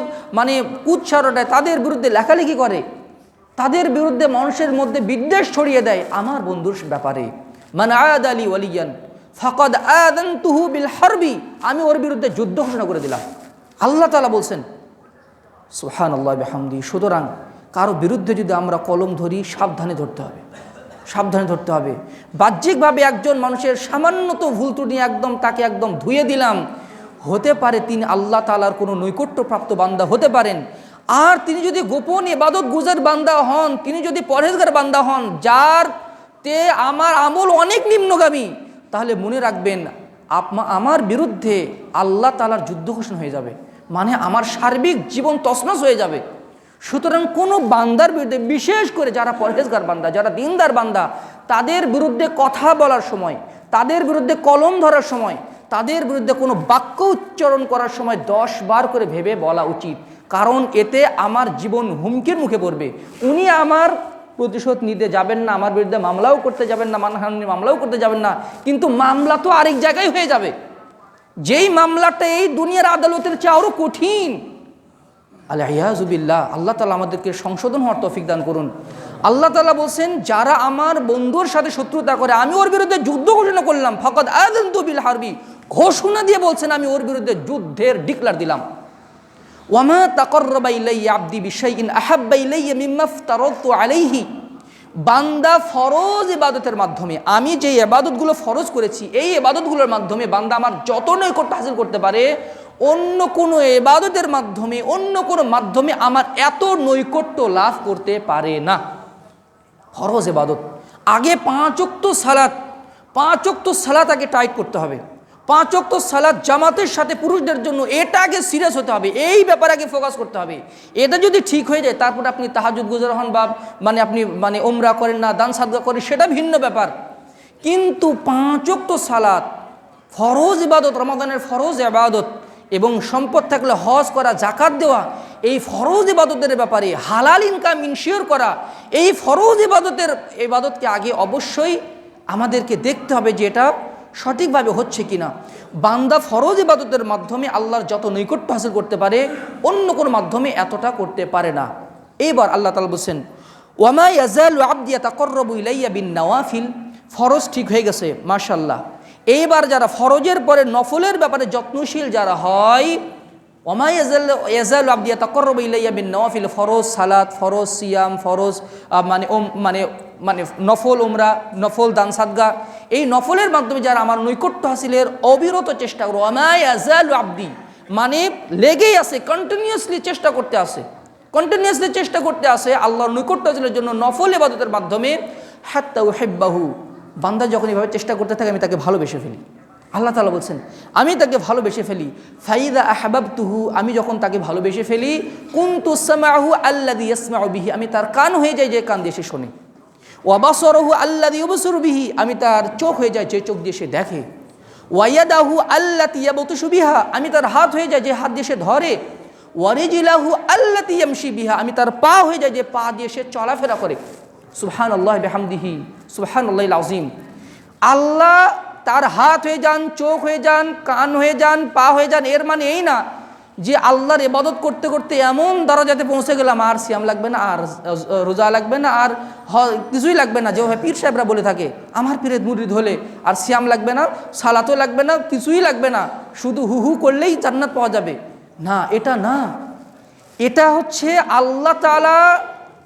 Speaker 1: কুৎসারটায়, তাদের বিরুদ্ধে লেখালেখি করে, তাদের বিরুদ্ধে মানুষের মধ্যে বিদ্বেষ ছড়িয়ে দেয় আমার বন্ধুর ব্যাপারে, মান আদা লি ওয়ালিয়ান ফাকাদ আযানতুহু বিল হারবি, আমি ওর বিরুদ্ধে যুদ্ধ ঘোষণা করে দিলাম। আল্লাহ তাআলা বলছেন, সুবহানাল্লাহ বিহামদি। সুতরাং কারো বিরুদ্ধে যদি আমরা কলম ধরি, সাবধানে ধরতে হবে। বাহ্যিকভাবে একজন মানুষের সামান্যত ভুল ত্রুটি তাকে একদম ধুয়ে দিলাম, হতে পারে তিনি আল্লাহ তাআলার কোনো নৈকট্যপ্রাপ্ত বান্দা হতে পারেন। আর তিনি যদি গোপন ইবাদত গুজার বান্দা হন, তিনি যদি পরহেজগার বান্দা হন, যার তে আমার আমল অনেক নিম্নগামী, তাহলে মনে রাখবেন আমার বিরুদ্ধে আল্লাহ তাআলার যুদ্ধ ঘোষণা হয়ে যাবে। মানে আমার সার্বিক জীবন তছনছ হয়ে যাবে। সুতরাং কোনো বান্দার বিরুদ্ধে, বিশেষ করে যারা পরহেজগার বান্দা, যারা দিনদার বান্দা, তাদের বিরুদ্ধে কথা বলার সময়, তাদের বিরুদ্ধে কলম ধরার সময়, তাদের বিরুদ্ধে কোনো বাক্য উচ্চারণ করার সময় 10 বার করে ভেবে বলা উচিত। কারণ এতে আমার জীবন হুমকির মুখে পড়বে। উনি আমার প্রতিশোধ নিতে যাবেন না, আমার বিরুদ্ধে মামলাও করতে যাবেন না, মানহানি মামলাও করতে যাবেন না, কিন্তু মামলা তো আরেক জায়গায় হয়ে যাবে, যেই মামলাটা এই দুনিয়ার আদালতের চেয়ে আরও কঠিন। আল-ইয়াযুবিল্লাহ। আল্লাহ তাআলা আমাদেরকে সংশোধন হওয়ার তৌফিক দান করুন। আল্লাহ তাআলা বলছেন, যারা আমার বন্ধুর সাথে শত্রুতা করে, আমি ওর বিরুদ্ধে যুদ্ধ ঘোষণা করলাম, ফাকাদ আযানতু বিল হারবি, ঘোষণা দিয়ে বলছেন আমি ওর বিরুদ্ধে যুদ্ধের ডিক্লার দিলাম। ওয়ামা তাকাররাবা ইলাইয়া আবদি বিশাইইন আহাব্বা ইলাইয়া মিম্মা ইফতারাতু আলাইহি। বান্দা ফরজ ইবাদতের মাধ্যমে, আমি যে ইবাদতগুলো ফরজ করেছি, এই ইবাদতগুলোর মাধ্যমে বান্দা আমার যত নৈকট্য হাসিল করতে পারে, অন্য কোনো ইবাদতের মাধ্যমে, অন্য কোনো মাধ্যমে আমার এত নৈকট্য লাভ করতে পারে না। ফরজ ইবাদত আগে 5 ওয়াক্ত সালাত, 5 ওয়াক্ত সালাত আগে টাইট করতে হবে। 5 ওয়াক্ত সালাত জামাতের সাথে পুরুষদের জন্য, এটা আগে সিরিয়াস হতে হবে, এই ব্যাপারে আগে ফোকাস করতে হবে। এটা যদি ঠিক হয়ে যায়, তারপর আপনি তাহাজ্জুদ গুজার হন বা আপনি ওমরা করেন না, দান সাদকা করেন, সেটা ভিন্ন ব্যাপার। কিন্তু 5 ওয়াক্ত সালাত ফরজ ইবাদত, রমাদানের ফরজ ইবাদত, এবং সম্পদ থাকলে হজ করা, যাকাত দেওয়া, এই ফরজ ইবাদতের ব্যাপারে হালাল ইনকাম ইনশিওর করা, এই ফরজ ইবাদতকে আগে অবশ্যই আমাদেরকে দেখতে হবে যে এটা সঠিকভাবে হচ্ছে কিনা। বান্দা ফরজ ইবাদতের মাধ্যমে আল্লাহর যত নৈকট্য হাসিল করতে পারে, অন্য কোনো মাধ্যমে এতটা করতে পারে না। এইবার আল্লাহ তাআলা বলছেন, ওয়ামা ইয়াজালু আবদি ইয়াতাকাররাবু ইলাইয়া বিন নওয়াফিল। ফরজ ঠিক হয়ে গেছে, মাশাআল্লাহ। এইবার যারা ফরজের পরে নফলের ব্যাপারে যত্নশীল যারা হয়, ওয়ামা ইয়াজালু আবদি ইয়াতাকাররাবু ইলাইয়া বিন নওয়াফিল, ফরজ সালাত, ফরজ সিয়াম, ফরজ নফল উমরা, নফল দান সাদগা, এই নফলের মাধ্যমে যারা আমার নৈকট্য হাসিলের অবিরত চেষ্টা করো, ওয়ামা ইয়াজালু আবদি মানে লেগেই আছে, কন্টিনিউয়াসলি চেষ্টা করতে আসে আল্লাহর নৈকট্য হাসিলের জন্য নফল ইবাদতের মাধ্যমে। হাত্তা উহিব্বাহু, বান্দা যখন এভাবে চেষ্টা করতে থাকে, আমি তাকে ভালোবেসে ফেলি। আল্লাহ তাআলা বলছেন, আমি তাকে ভালোবেসে ফেলি। ফাইদা আহবাবতুহু, আমি যখন তাকে ভালোবেসে ফেলি, কুনতু সামাহু আল্লাযী ইয়াসমাউ বিহি, আমি তার কান হয়ে যাই যে কান দিয়ে সে শোনে। ওয়া বাসারহু আল্লাযী ইউবসিরু বিহি, আমি তার চোখ হয়ে যাই যে চোখ দিয়ে সে দেখে। ওয়া ইয়াদাহু আল্লাতী ইয়াবতিশু বিহা, আমি তার হাত হয়ে যাই যে হাত দিয়ে সে ধরে। ওয়া রিজলাহু আল্লাতী ইয়ামশি বিহা, আমি তার পা হয়ে যাই যে পা দিয়ে সে চলাফেরা করে। সুবহানাল্লাহি বিহামদিহি, সুবহানাল্লাহিল আযীম। আল্লাহ তার হাত হয়ে যান, চোখ হয়ে যান, কান হয়ে যান, পা হয়ে যান। এর মানে এই না যে আল্লাহর ইবাদত করতে করতে এমন দরজাতে পৌঁছে গেলাম, আর সিয়াম লাগবে না, আর রোজা লাগবে না, আর কিছুই লাগবে না। যেভাবে পীর সাহেবরা বলে থাকে, আমার পীরের মুরিদ হলে আর সিয়াম লাগবে না, সালাতও লাগবে না, কিছুই লাগবে না, শুধু হু হু করলেই জান্নাত পাওয়া যাবে। না, এটা না। এটা হচ্ছে আল্লাহ তাআলা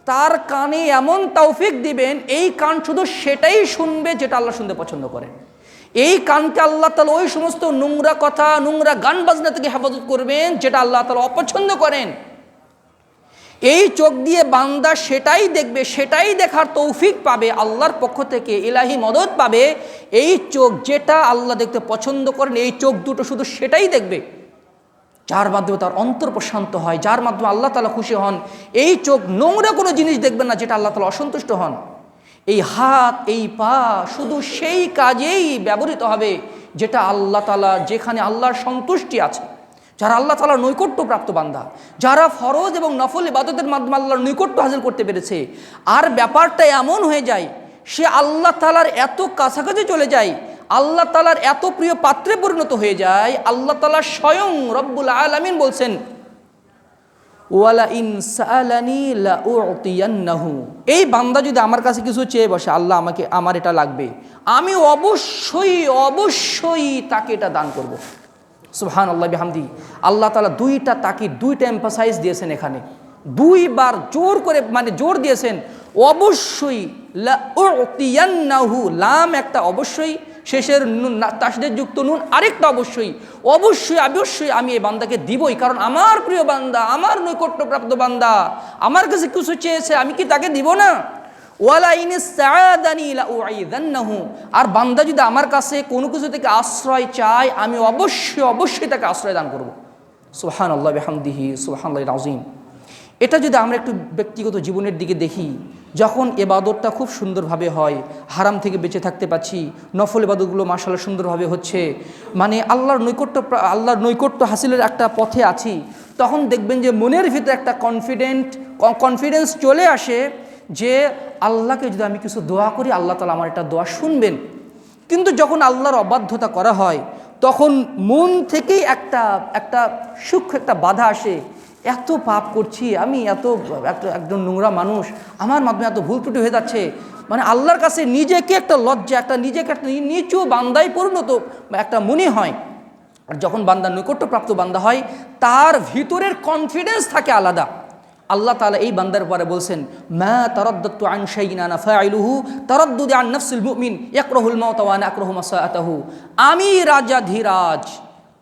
Speaker 1: তার কানে এমন তৌফিক দিবেন, এই কান শুধু সেটাই শুনবে যেটা আল্লাহ শুনতে পছন্দ করেন। এই কানকে আল্লাহ তাআলা ওই সমস্ত নোংরা কথা, নোংরা গান বাজনা থেকে হেফাজত করবেন যেটা আল্লাহ তাআলা অপছন্দ করেন। এই চোখ দিয়ে বান্দা সেটাই দেখবে, সেটাই দেখার তৌফিক পাবে আল্লাহর পক্ষ থেকে, ইলাহি মদদ পাবে। এই চোখ যেটা আল্লাহ দেখতে পছন্দ করেন, এই চোখ দুটো শুধু সেটাই দেখবে, যার মাধ্যমে তার অন্তর প্রশান্ত হয়, যার মাধ্যমে আল্লাহ তাআলা খুশি হন। এই চোখ নোংরা কোনো জিনিস দেখবে না যেটা আল্লাহ তাআলা অসন্তুষ্ট হন। এই হাত, এই পা শুধু সেই কাজেই ব্যবহৃত হবে যেটা আল্লাহ তাআলা, যেখানে আল্লাহর সন্তুষ্টি আছে। যারা আল্লাহ তাআলার নৈকট্য প্রাপ্ত বান্দা, যারা ফরজ এবং নফল ইবাদতের মাধ্যমে আল্লাহর নৈকট্য হাসিল করতে পেরেছে, আর ব্যাপারটা এমন হয়ে যায় সে আল্লাহ তাআলার এত কাছাকাছি চলে যায়, আল্লাহ তাআলার এত প্রিয় পাত্রে পরিণত হয়ে যায়। আল্লাহ তাআলা স্বয়ং রব্বুল আলামিন বলছেন, ওয়ালা ইন সাআলানি লা উ'তিয়ান্নাহু, এই বান্দা যদি আমার কাছে কিছু চেয়ে বসে, আল্লাহ আমার এটা লাগবে, আমি অবশ্যই তাকে এটা দান করব। সুবহানাল্লাহ বিহামদি। আল্লাহ তাআলা দুইটা এমফাসাইজ দিয়েছেন এখানে, দুইবার জোর করে জোর দিয়েছেন, অবশ্যই। লা উ'তিয়ান্নাহু, লাম একটা অবশ্যই, শেষের তাসদীদ যুক্ত নুন আরেকটা অবশ্যই আমি এই বান্দাকে দিবই, কারণ আমার প্রিয় বান্দা, আমার নৈকট্যপ্রাপ্ত বান্দা আমার কাছে কিছু চেয়েছে, আমি কি তাকে দিব না? ওয়ালা ইন ইসতাআদানি লা উঈযান্নাহু, আর বান্দা যদি আমার কাছে কোনো কিছু থেকে আশ্রয় চায়, আমি অবশ্যই তাকে আশ্রয় দান করব। সুবহানাল্লাহি বিহামদিহি সুবহানাল্লাহিল আযীম। এটা যদি আমরা একটু ব্যক্তিগত জীবনের দিকে দেখি, যখন এবাদতটা খুব সুন্দরভাবে হয়, হারাম থেকে বেঁচে থাকতে পারছি, নফল এবাদতগুলো মাশাআল্লাহ সুন্দরভাবে হচ্ছে, মানে আল্লাহর নৈকট্য হাসিলের একটা পথে আছি, তখন দেখবেন যে মনের ভিতরে একটা কনফিডেন্স চলে আসে যে আল্লাহকে যদি আমি কিছু দোয়া করি আল্লাহ তাআলা আমার একটা দোয়া শুনবেন। কিন্তু যখন আল্লাহর অবাধ্যতা করা হয় তখন মন থেকেই একটা সূক্ষ্ম একটা বাধা আসে, এত পাপ করছি আমি, একজন নোংরা মানুষ, আমার মাধ্যমে এত ভুল ত্রুটি হয়ে যাচ্ছে, মানে আল্লাহর কাছে নিজেকে একটা লজ্জা, নিজেকে একটা নিচু বান্দায় পরিণত একটা মনে হয়। আর যখন বান্দা নৈকট্যপ্রাপ্ত বান্দা হয় তার ভিতরের কনফিডেন্স থাকে আলাদা। আল্লাহ তাআলা এই বান্দার পরে বলছেন, মা তারাদ্দাতু আন শাইইন আনা ফাইলুহু তারাদ্দুদি আন নাফসিল মুমিন ইয়াকরাহুল মাউত ওয়া আনা আকরাহু মাসাআতাহু। আমি রাজাধিরাজ,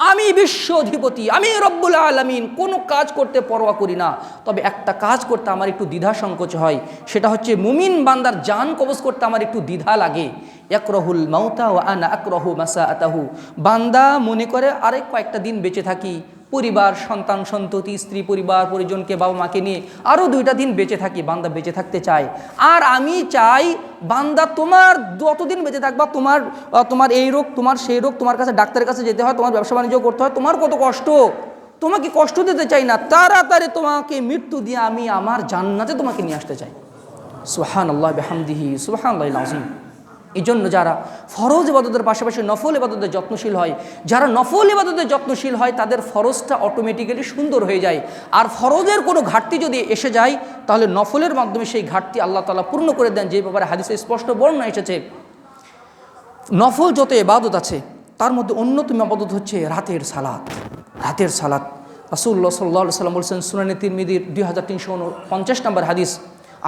Speaker 1: আমি বিশ্ব অধিপতি, আমি রব্বুল আলামিন, কোনো কাজ করতে পরোয়া করি না, তবে একটা কাজ করতে আমার একটু দ্বিধা সংকোচ হয়, সেটা হচ্ছে মুমিন বান্দার জান কবজ করতে আমার একটু দ্বিধা লাগে। ইয়াকরাহুল মাউতা ওয়া আনা আকরাহু মাসাআতাহু। বান্দা মনে করে আরে কয়েকটা দিন বেঁচে থাকি, পরিবার, সন্তান সন্ততি, স্ত্রী পরিবার পরিজনকে, বাবা মাকে নিয়ে আরও 2টা দিন বেঁচে থাকি, বান্দা বেঁচে থাকতে চায়। আর আমি চাই বান্দা তোমার যতদিন বেঁচে থাকবা, তোমার এই রোগ, তোমার সেই রোগ, তোমার কাছে ডাক্তারের কাছে যেতে হয়, তোমার ব্যবসা বাণিজ্য করতে হয়, তোমার কত কষ্ট, তোমাকে কষ্ট দিতে চাই না, তাড়াতাড়ি তোমাকে মৃত্যু দিয়ে আমি আমার জান্নাতে তোমাকে নিয়ে আসতে চাই। সুবহানাল্লাহি বিহামদিহি সুবহানাল্লাহিল আযীম। এই জন্য যারা ফরজ ইবাদতের পাশাপাশি নফল ইবাদতের যত্নশীল হয়, যারা নফল ইবাদতের যত্নশীল হয় তাদের ফরজটা অটোমেটিক্যালি সুন্দর হয়ে যায়। আর ফরজের কোনো ঘাটতি যদি এসে যায় তাহলে নফলের মাধ্যমে সেই ঘাটতি আল্লাহ তাআলা পূর্ণ করে দেন, যে ব্যাপারে হাদিসে স্পষ্ট বর্ণনা এসেছে। নফল যত ইবাদত আছে তার মধ্যে অন্যতম ইবাদত হচ্ছে রাতের সালাত। রাতের সালাত রাসূলুল্লাহ সাল্লাল্লাহু আলাইহি ওয়াসাল্লাম বলেছেন, সুনানে তিরমিজির 2349 নম্বর হাদিস,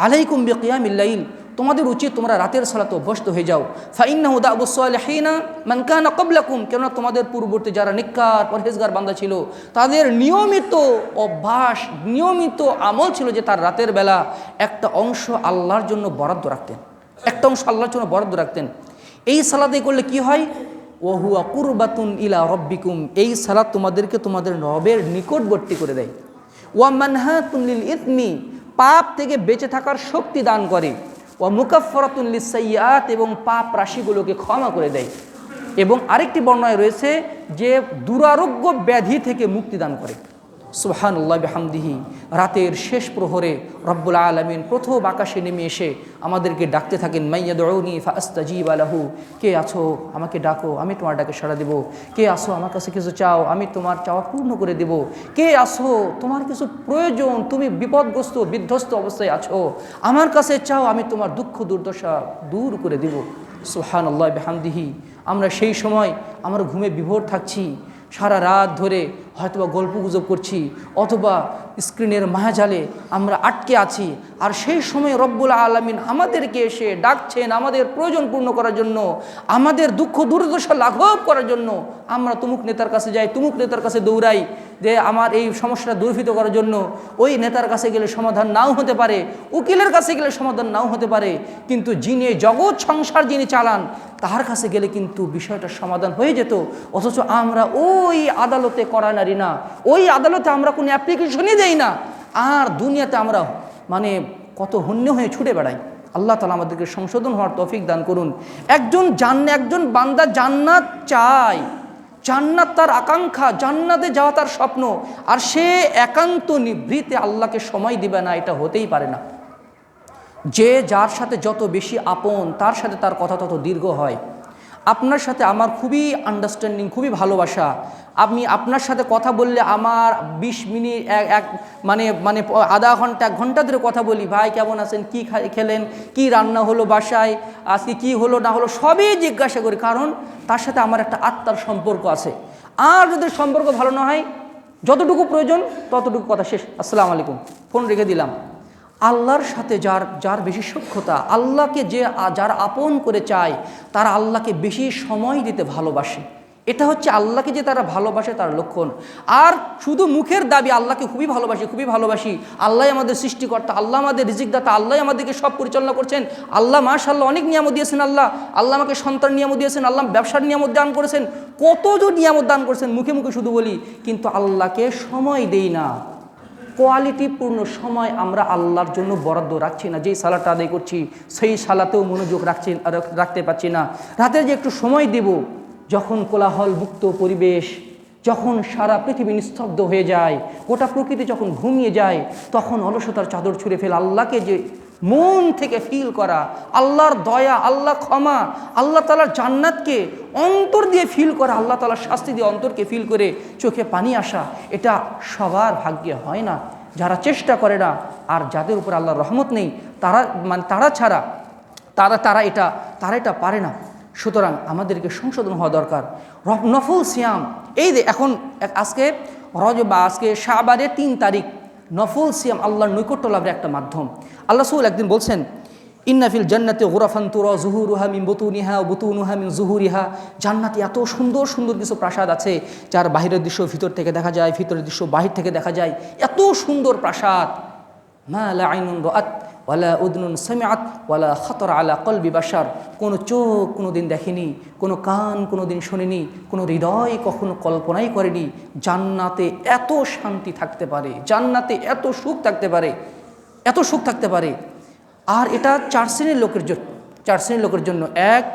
Speaker 1: আলাইকুম বিকিয়ামিল লাইল, তোমাদের উচিত তোমরা রাতের সালাতে অভ্যস্ত হয়ে যাও। ফাইন্নাহু দাবুস সালিহিনা মান কানা ক্বাবলাকুম, কেননা তোমাদের পূর্ববর্তী যারা নেককার পরহেজগার বান্দা ছিল তাদের নিয়মিত অভ্যাস, নিয়মিত আমল ছিল যে তার রাতের বেলা একটা অংশ আল্লাহর জন্য বরাদ্দ রাখতেন, একটা অংশ আল্লাহর জন্য বরাদ্দ রাখতেন। এই সালাতে করলে কি হয়, ওয়া হুয়া কুরবাতুন ইলা রাব্বিকুম, এই সালাত তোমাদেরকে তোমাদের রবের নিকটবর্তী করে দেয়। ওয়া মানহাতুন লিল ইসমি, পাপ থেকে বেঁচে থাকার শক্তি দান করে। ওয়া মুকাফফারাতুন লিস-সাইয়্যাত, এবং পাপ রাশিগুলোকে ক্ষমা করে দেয়। এবং আরেকটি বর্ণনায় রয়েছে যে দুরারোগ্য ব্যাধি থেকে মুক্তি দান করে। সুবহানাল্লাহি বিহামদিহি। রাতের শেষ প্রহরে রব্বুল আলামিন প্রথম আকাশে নেমে এসে আমাদেরকে ডাকতে থাকেন, মাইয়াদউনি ফাআস্তাজিবা লাহু, কে আছো আমাকে ডাকো, আমি তোমার ডাকে সাড়া দেব। কে আছো আমার কাছে কিছু চাও, আমি তোমার চাওয়া পূর্ণ করে দেব। কে আছো তোমার কিছু প্রয়োজন, তুমি বিপদগ্রস্ত বিধ্বস্ত অবস্থায় আছো, আমার কাছে চাও, আমি তোমার দুঃখ দুর্দশা দূর করে দেব। সুবহানাল্লাহি বিহামদিহি। আমরা সেই সময় আমরা ঘুমে বিভোর থাকছি, সারা রাত ধরে হয়তোবা গল্প গুজব করছি অথবা স্ক্রিনের মায়াজালে আমরা আটকে আছি, আর সেই সময় রব্বুল আলামিন আমাদেরকে এসে ডাকছেন আমাদের প্রয়োজন পূর্ণ করার জন্য, আমাদের দুঃখ দুর্দশা লাঘব করার জন্য। আমরা তুমুক নেতার কাছে যাই, তুমুক নেতার কাছে দৌড়াই যে আমার এই সমস্যাটা দূরীভূত করার জন্য। ওই নেতার কাছে গেলে সমাধান নাও হতে পারে, উকিলের কাছে গেলে সমাধান নাও হতে পারে, কিন্তু যিনি জগৎ সংসার যিনি চালান তার কাছে গেলে কিন্তু বিষয়টার সমাধান হয়ে যেত। অথচ আমরা ওই আদালতে করা নারী না, ওই আদালতে আমরা কোনো অ্যাপ্লিকেশনই দেই না, আর দুনিয়াতে আমরা মানে কত হন্য হয়ে ছুটে বেড়াই। আল্লাহ তাআলা আমাদেরকে সংশোধন হওয়ার তৌফিক দান করুন। একজন বান্দা জান্নাত চায়, জান্নাত তার আকাঙ্ক্ষা, জান্নাতে যাওয়া তার স্বপ্ন, আর সে একান্ত নিভৃতে আল্লাহকে সময় দিবে না, এটা হতেই পারে না। যে যার সাথে যত বেশি আপন তার সাথে তার কথা তত দীর্ঘ হয়। আপনার সাথে আমার খুবই আন্ডারস্ট্যান্ডিং, খুবই ভালোবাসা। আমি আপনার সাথে কথা বললে আমার 20 মিনিট মানে আধা ঘন্টা 1 ঘন্টা ধরে কথা বলি, ভাই কেমন আছেন, কি খেলেন, কি রান্না হলো বাসায়, আজকে কি হলো না হলো সবই জিজ্ঞাসা করি, কারণ তার সাথে আমার একটা আত্মার সম্পর্ক আছে। আর যদি সম্পর্ক ভালো না হয়, যতটুকু প্রয়োজন ততটুকু কথা শেষ, আসসালামু আলাইকুম, ফোন রেখে দিলাম। আল্লাহর সাথে যার বেশি সখ্যতা, আল্লাহকে যার আপন করে চায় তারা আল্লাহকে বেশি সময় দিতে ভালোবাসে। এটা হচ্ছে আল্লাহকে যে তারা ভালোবাসে তার লক্ষণ। আর শুধু মুখের দাবি আল্লাহকে খুবই ভালোবাসি, খুবই ভালোবাসি, আল্লাহ আমাদের সৃষ্টিকর্তা, আল্লাহ আমাদের রিজিকদাতা, আল্লাহ আমাদেরকে সব পরিচালনা করছেন, আল্লাহ মাশাআল্লাহ অনেক নিয়ামত দিয়েছেন, আল্লাহ আল্লাহ আমাকে সন্তান নিয়ামত দিয়েছেন, আল্লাহ ব্যবসার নিয়ামত দান করেছেন, কত যে নিয়ামত দান করেছেন, মুখে মুখে শুধু বলি, কিন্তু আল্লাহকে সময় দেই না। কোয়ালিটিপূর্ণ সময় আমরা আল্লাহর জন্য বরাদ্দ রাখছি না। যেই সালাতটা আদায় করছি সেই সালাতেও মনোযোগ রাখতে পারছি না। রাতের যে একটু সময় দেব, যখন কোলাহল মুক্ত পরিবেশ, যখন সারা পৃথিবী নিস্তব্ধ হয়ে যায়, গোটা প্রকৃতি যখন ঘুমিয়ে যায়, তখন অলসতার চাদর ছুঁড়ে ফেলে আল্লাহকে যে মন থেকে ফিল করা, আল্লাহর দয়া, আল্লাহ ক্ষমা, আল্লাহ তাআলার জান্নাতকে অন্তর দিয়ে ফিল করা, আল্লাহ তাআলার শাস্তি দিয়ে অন্তরকে ফিল করে চোখে পানি আসা, এটা সবার ভাগ্যে হয় না। যারা চেষ্টা করে না আর যাদের উপর আল্লাহর রহমত নেই, তারা এটা পারে না। সুতরাং আমাদেরকে সংশোধন হওয়া দরকার। নফল সিয়াম, এই যে এখন আজকে আজকে শাবানের 3 তারিখ, নফল সিয়াম আল্লাহর নৈকট্য লাভের একটা মাধ্যম। আল্লাহ রাসূল একদিন বলছেন, ইন্না ফিল জান্নাতি গুরাফান তুরা যুহুরুহা মিন বুতুনিহা ওয়া বুতুনুহা মিন যুহুরিহা। জান্নাতে এত সুন্দর সুন্দর কিছু প্রাসাদ আছে, যার বাহিরের দৃশ্য ভিতর থেকে দেখা যায়, ভিতরের দৃশ্য বাহির থেকে দেখা যায়। এত সুন্দর প্রাসাদ, মা লা আইনুন রাআত ওয়ালা উদনুন সামিআত ওয়ালা খাতারা আলা কলবি বাশার। কোনো চোখ কোনো দিন দেখেনি, কোনো কান কোনো দিন শোনেনি, কোনো হৃদয় কখনো কল্পনাই করেনি জান্নাতে এত শান্তি থাকতে পারে, জান্নাতে এত সুখ থাকতে পারে, এত সুখ থাকতে পারে। আর এটা 4 শ্রেণীর লোকের জন্য। 1,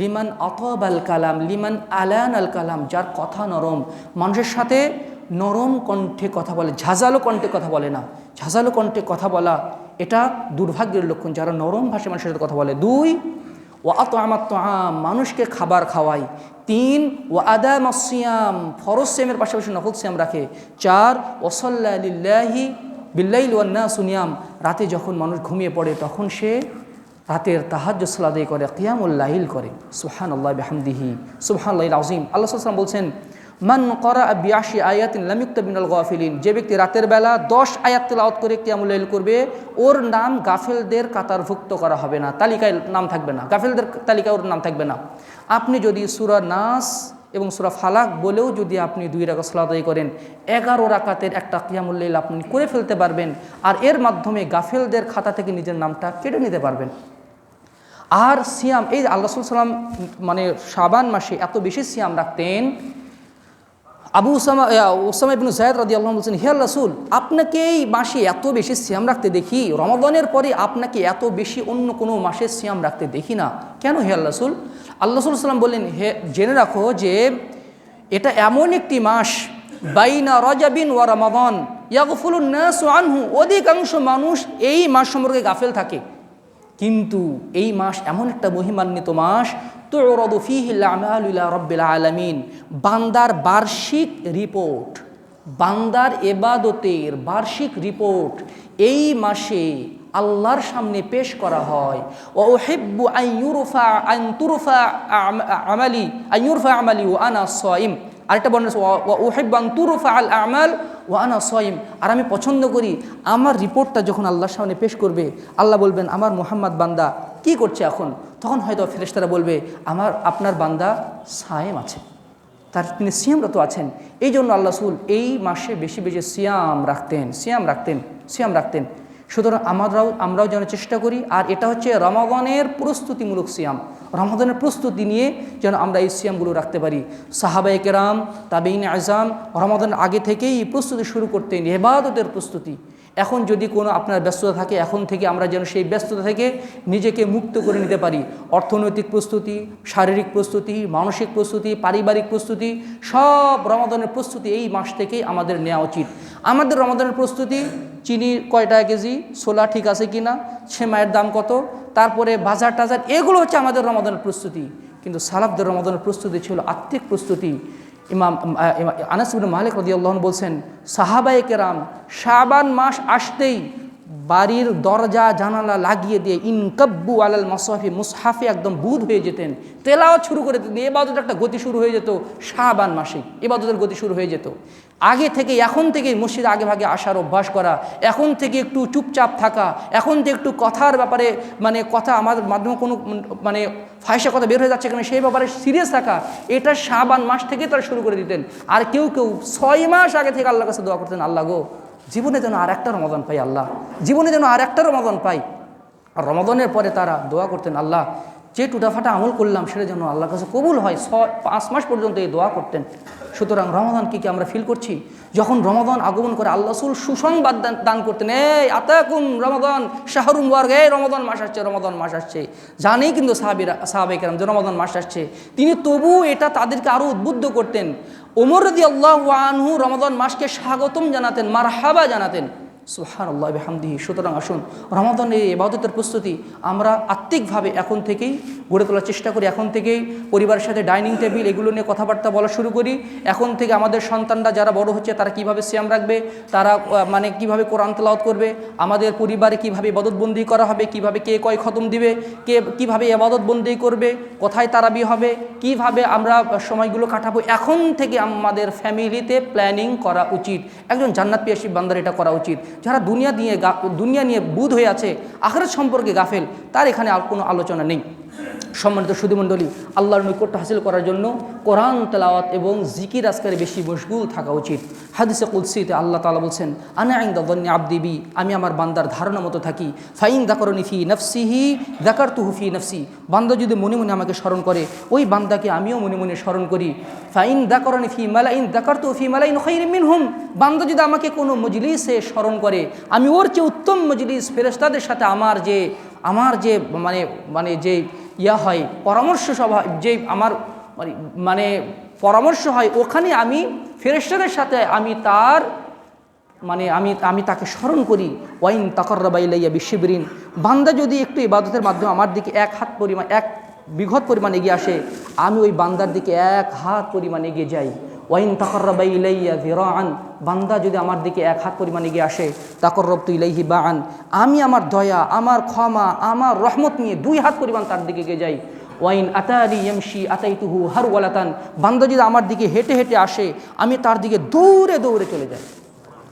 Speaker 1: লিমান আতাবাল কালাম, লিমান আলান আল কালাম, যার কথা নরম, মানুষের সাথে নরম কণ্ঠে কথা বলে, ঝাঁঝালো কণ্ঠে কথা বলে না। ঝাঁঝালো কণ্ঠে কথা বলা এটা দুর্ভাগ্যের লক্ষণ, যারা নরম ভাষায় মানুষের সাথে কথা বলে। 2, ওয়া আতআমাত তাআম, মানুষকে খাবার খাওয়ায়। 3, ওয়া আদামাস সিয়াম, ফরজ সিয়ামের পাশাপাশি নফল সিয়াম রাখে। 4, ওয়া সাল্লা লিল্লাহি বিল্লাইল ওয়ান নাসু নিয়াম, রাতে যখন মানুষ ঘুমিয়ে পড়ে তখন সে রাতের তাহাজ্জুদ সালাত আদায় করে, কিয়ামুল লাইল করে। সুবহানাল্লাহি বিহামদিহি সুবহানাল্লাহিল আযীম। আল্লাহ সাল্লাল্লাহু আলাইহি ওয়াসাল্লাম বলছেন, মান করা বিআশি আয়াতিন লাম ইউক্তাব মিনাল গাফিলিন, যে ব্যক্তি রাতের বেলা 10 আয়াত তেলাওয়াত করে কিয়ামুল লাইল করবে, ওর নাম গাফেলদের কাতারভুক্ত করা হবে না, তালিকায় নাম থাকবে না, গাফেলদের তালিকায় ওর নাম থাকবে না। আপনি যদি সূরা নাস এবং সূরা ফালাক বলেও যদি আপনি 2 রাকাত সালাত আদায় করেন, 11 রাকাতের একটা কিয়ামুল লাইল আপনি করে ফেলতে পারবেন, আর এর মাধ্যমে গাফেলদের খাতা থেকে নিজের নামটা কেটে নিতে পারবেন। আর সিয়াম, এই আল্লাহ রাসূল সাল্লাল্লাহু আলাইহি ওয়াসাল্লাম মানে শাবান মাসে এত বেশি সিয়াম রাখতেন। আবু উসামা ইবনে যায়েদ রাদিয়াল্লাহু আনহু বলছেন, হে আল্লাহর রাসূল, আপনাকে এই মাসে এত বেশি সিয়াম রাখতে দেখি, রমাদানের পরে আপনাকে এত বেশি অন্য কোনো মাসে সিয়াম রাখতে দেখি না, কেন হে আল্লাহর রাসূল? আল্লাহ রাসূল সাল্লাল্লাহু আলাইহি ওয়াসাল্লাম বললেন, হে জেনে রাখো যে এটা এমন একটি মাস, বাইনা রজাবিন ওয়া রমাদান ইয়াগফুলুন নাসু আনহু, অধিকাংশ মানুষ এই মাস সম্পর্কে গাফেল থাকে, কিন্তু এই মাস এমন একটা মহিমান্বিত মাস, তুরাদু ফীহিল আমালু ইলা রাব্বিল আলামিন, বান্দার বার্ষিক রিপোর্ট, বান্দার ইবাদতের বার্ষিক রিপোর্ট এই মাসে আল্লাহর সামনে পেশ করা হয়। ওয়া উহিব্বু আন তুরফা আমালি ওয়া আনা সাইম, আরেকটা বর্ণনা আছে, ওয়া উহিব্বু আন তুরফা আল আমাল ওয়া আনা সাইম, আর আমি পছন্দ করি আমার রিপোর্টটা যখন আল্লাহর সামনে পেশ করবে, আল্লাহ বলবেন আমার মুহাম্মদ বান্দা কি করছে এখন, তখন হয়তো ফেরেশতারা বলবে আপনার বান্দা সায়েম আছে, তিনি সিয়ামরত আছেন। এই জন্য আল্লাহ রাসূল এই মাসে বেশি বেশি সিয়াম রাখতেন। সুতরাং আমরাও যেন চেষ্টা করি। আর এটা হচ্ছে রমাদানের প্রস্তুতিমূলক সিয়াম, রমাদানের প্রস্তুতি নিয়ে যেন আমরা এই সিয়ামগুলো রাখতে পারি। সাহাবায়ে কেরাম, তাবেঈনে আযম রমাদানের আগে থেকেই প্রস্তুতি শুরু করতেন, ইবাদতের প্রস্তুতি। এখন যদি কোনো আপনার ব্যস্ততা থাকে, এখন থেকে আমরা যেন সেই ব্যস্ততা থেকে নিজেকে মুক্ত করে নিতে পারি। অর্থনৈতিক প্রস্তুতি, শারীরিক প্রস্তুতি, মানসিক প্রস্তুতি, পারিবারিক প্রস্তুতি, সব রমাদানের প্রস্তুতি এই মাস থেকেই আমাদের নেওয়া উচিত। আমাদের রমাদানের প্রস্তুতি, চিনি কয় টাকা কেজি, ছোলা ঠিক আছে কি না, সেমাইয়ের দাম কত, তারপরে বাজার টাজার, এগুলো হচ্ছে আমাদের রমাদানের প্রস্তুতি। কিন্তু সালাফদের রমাদানের প্রস্তুতি ছিল আত্মিক প্রস্তুতি। ইমাম আনাস ইবনে মালিক রাদিয়াল্লাহু আনহু বলছেন, সাহাবায়ে কেরাম শাবান মাস আসতেই বাড়ির দরজা জানালা লাগিয়ে দিয়ে ইনকাব্বু আলাল মাসাফি মুসহাফে একদম বুঁদ হয়ে যেতেন, তেলাওয়াত শুরু করে দিতেন। এবাদতের একটা গতি শুরু হয়ে যেত, শাবান মাসে এবাদতের গতি শুরু হয়ে যেত। আগে থেকে এখন থেকে মসজিদে আগে ভাগে আসার অভ্যাস করা, এখন থেকে একটু চুপচাপ থাকা, এখন থেকে একটু কথার ব্যাপারে মানে কথা আমাদের মাধ্যমে কোনো মানে ফায়সা কথা বের হয়ে যাচ্ছে কেন সেই ব্যাপারে সিরিয়াস থাকা, এটা শাবান মাস থেকে তারা শুরু করে দিতেন। আর কেউ 6 মাস আগে থেকে আল্লাহর কাছে দোয়া করতেন, আল্লাহ গো জীবনে যেন আর একটা রমাদান পাই, আল্লাহ জীবনে যেন আর একটা রমাদান পাই। আর রমাদানের পরে তারা দোয়া করতেন, আল্লাহ যে টুটাফাটা আমল করলাম সেটা যেন আল্লাহর কাছে কবুল হয়। 5 মাস পর্যন্ত এই দোয়া করতেন। সুতরাং রমাদান কি আমরা ফিল করছি? যখন রমাদান আগমন করে আল্লাহ রাসূল সুসংবাদ দান করতেন, এই আতাকুম রমাদান শাহরুম মুবারক, এই রমাদান মাস আসছে, রমাদান মাস আসছে। জানেই কিন্তু সাহাবায়ে কেরাম যে রমাদান মাস আসছে, তিনি তবু এটা তাদেরকে আরও উদ্বুদ্ধ করতেন। ওমর রাদিয়াল্লাহু আনহু রমাদান মাসকে স্বাগতম জানাতেন, মারহাবা জানাতেন। সুবহানাল্লাহ বিহামদিহি। সুতরাং আসুন রমাদানের এই ইবাদতের প্রস্তুতি আমরা আত্মিকভাবে এখন থেকেই গড়ে তোলার চেষ্টা করি। এখন থেকেই পরিবারের সাথে ডাইনিং টেবিল এগুলো নিয়ে কথাবার্তা বলা শুরু করি। এখন থেকে আমাদের সন্তানরা যারা বড় হচ্ছে তারা কিভাবে সিয়াম রাখবে, তারা মানে কিভাবে কোরআন তেলাওয়াত করবে, আমাদের পরিবারে কিভাবে ইবাদতবন্দি করা হবে, কিভাবে কে কয় খতম দিবে, কে কিভাবে ইবাদতবন্দি করবে, কোথায় তারাবি হবে, কিভাবে আমরা সময়গুলো কাটাবো, এখন থেকে আমাদের ফ্যামিলিতে প্ল্যানিং করা উচিত। একজন জান্নাত পিয়াসী বান্দার এটা করা উচিত। যারা দুনিয়া নিয়ে বুঁদ হয়ে আছে, আখিরাত সম্পর্কে গাফেল, তার এখানে আর কোনো আলোচনা নেই। সম্মানিত সুধীমণ্ডলী, আল্লাহর নৈকট্য হাসিল করার জন্য কোরআন তেলাওয়াত এবং জিকির আজকারে বেশি মশগুল থাকা উচিত। হাদিসে কুদসিতে আল্লাহ তাআলা বলছেন, আনা ইনদা যান্নি আবদি বি, আমি আমার বান্দার ধারণা মতো থাকি। ফাইন যাকারনি ফি নাফসিহি যাকারতুহু ফি নাফসি, বান্দা যদি মনে মনে আমাকে স্মরণ করে, ওই বান্দাকে আমিও মনে মনে স্মরণ করি। ফাইন যাকারনি ফি মালাইন যাকারতুহু ফি মালাইন খায়রিন মিনহুম, বান্দা যদি আমাকে কোনো মজলিসে স্মরণ করে, আমি ওর চেয়ে উত্তম মজলিস ফেরেশতাদের সাথে আমার যে মানে যে ইয়া হয় পরামর্শ সভা, যে আমার মানে পরামর্শ হয়, ওখানে আমি ফেরেশতাদের সাথে আমি তার আমি তাকে স্মরণ করি। ওয়াইন তাকাররাবা ইলাইয়া বিশিবরিন, বান্দা যদি একটু ইবাদতের মাধ্যমে আমার দিকে 1 হাত পরিমাণ 1 বিঘত পরিমাণ এগিয়ে আসে, আমি ওই বান্দার দিকে 1 হাত পরিমাণ এগিয়ে যাই। ওয়াইন তাকাররাবা ইলাইয়া যিরাআন, বান্দা যদি আমার দিকে 1 হাত পরিমাণ এগিয়ে আসে, তাকাররাবতু ইলাইহি বাআন, আমি আমার দয়া, আমার ক্ষমা, আমার রহমত নিয়ে 2 হাত পরিমাণ তার দিকে এগিয়ে যাই। ওয়াইন আতানি ইয়ামশি আতাইতুহু হারওয়ালাতান, বান্দা যদি আমার দিকে হেঁটে হেঁটে আসে, আমি তার দিকে দৌড়ে দৌড়ে চলে যাই।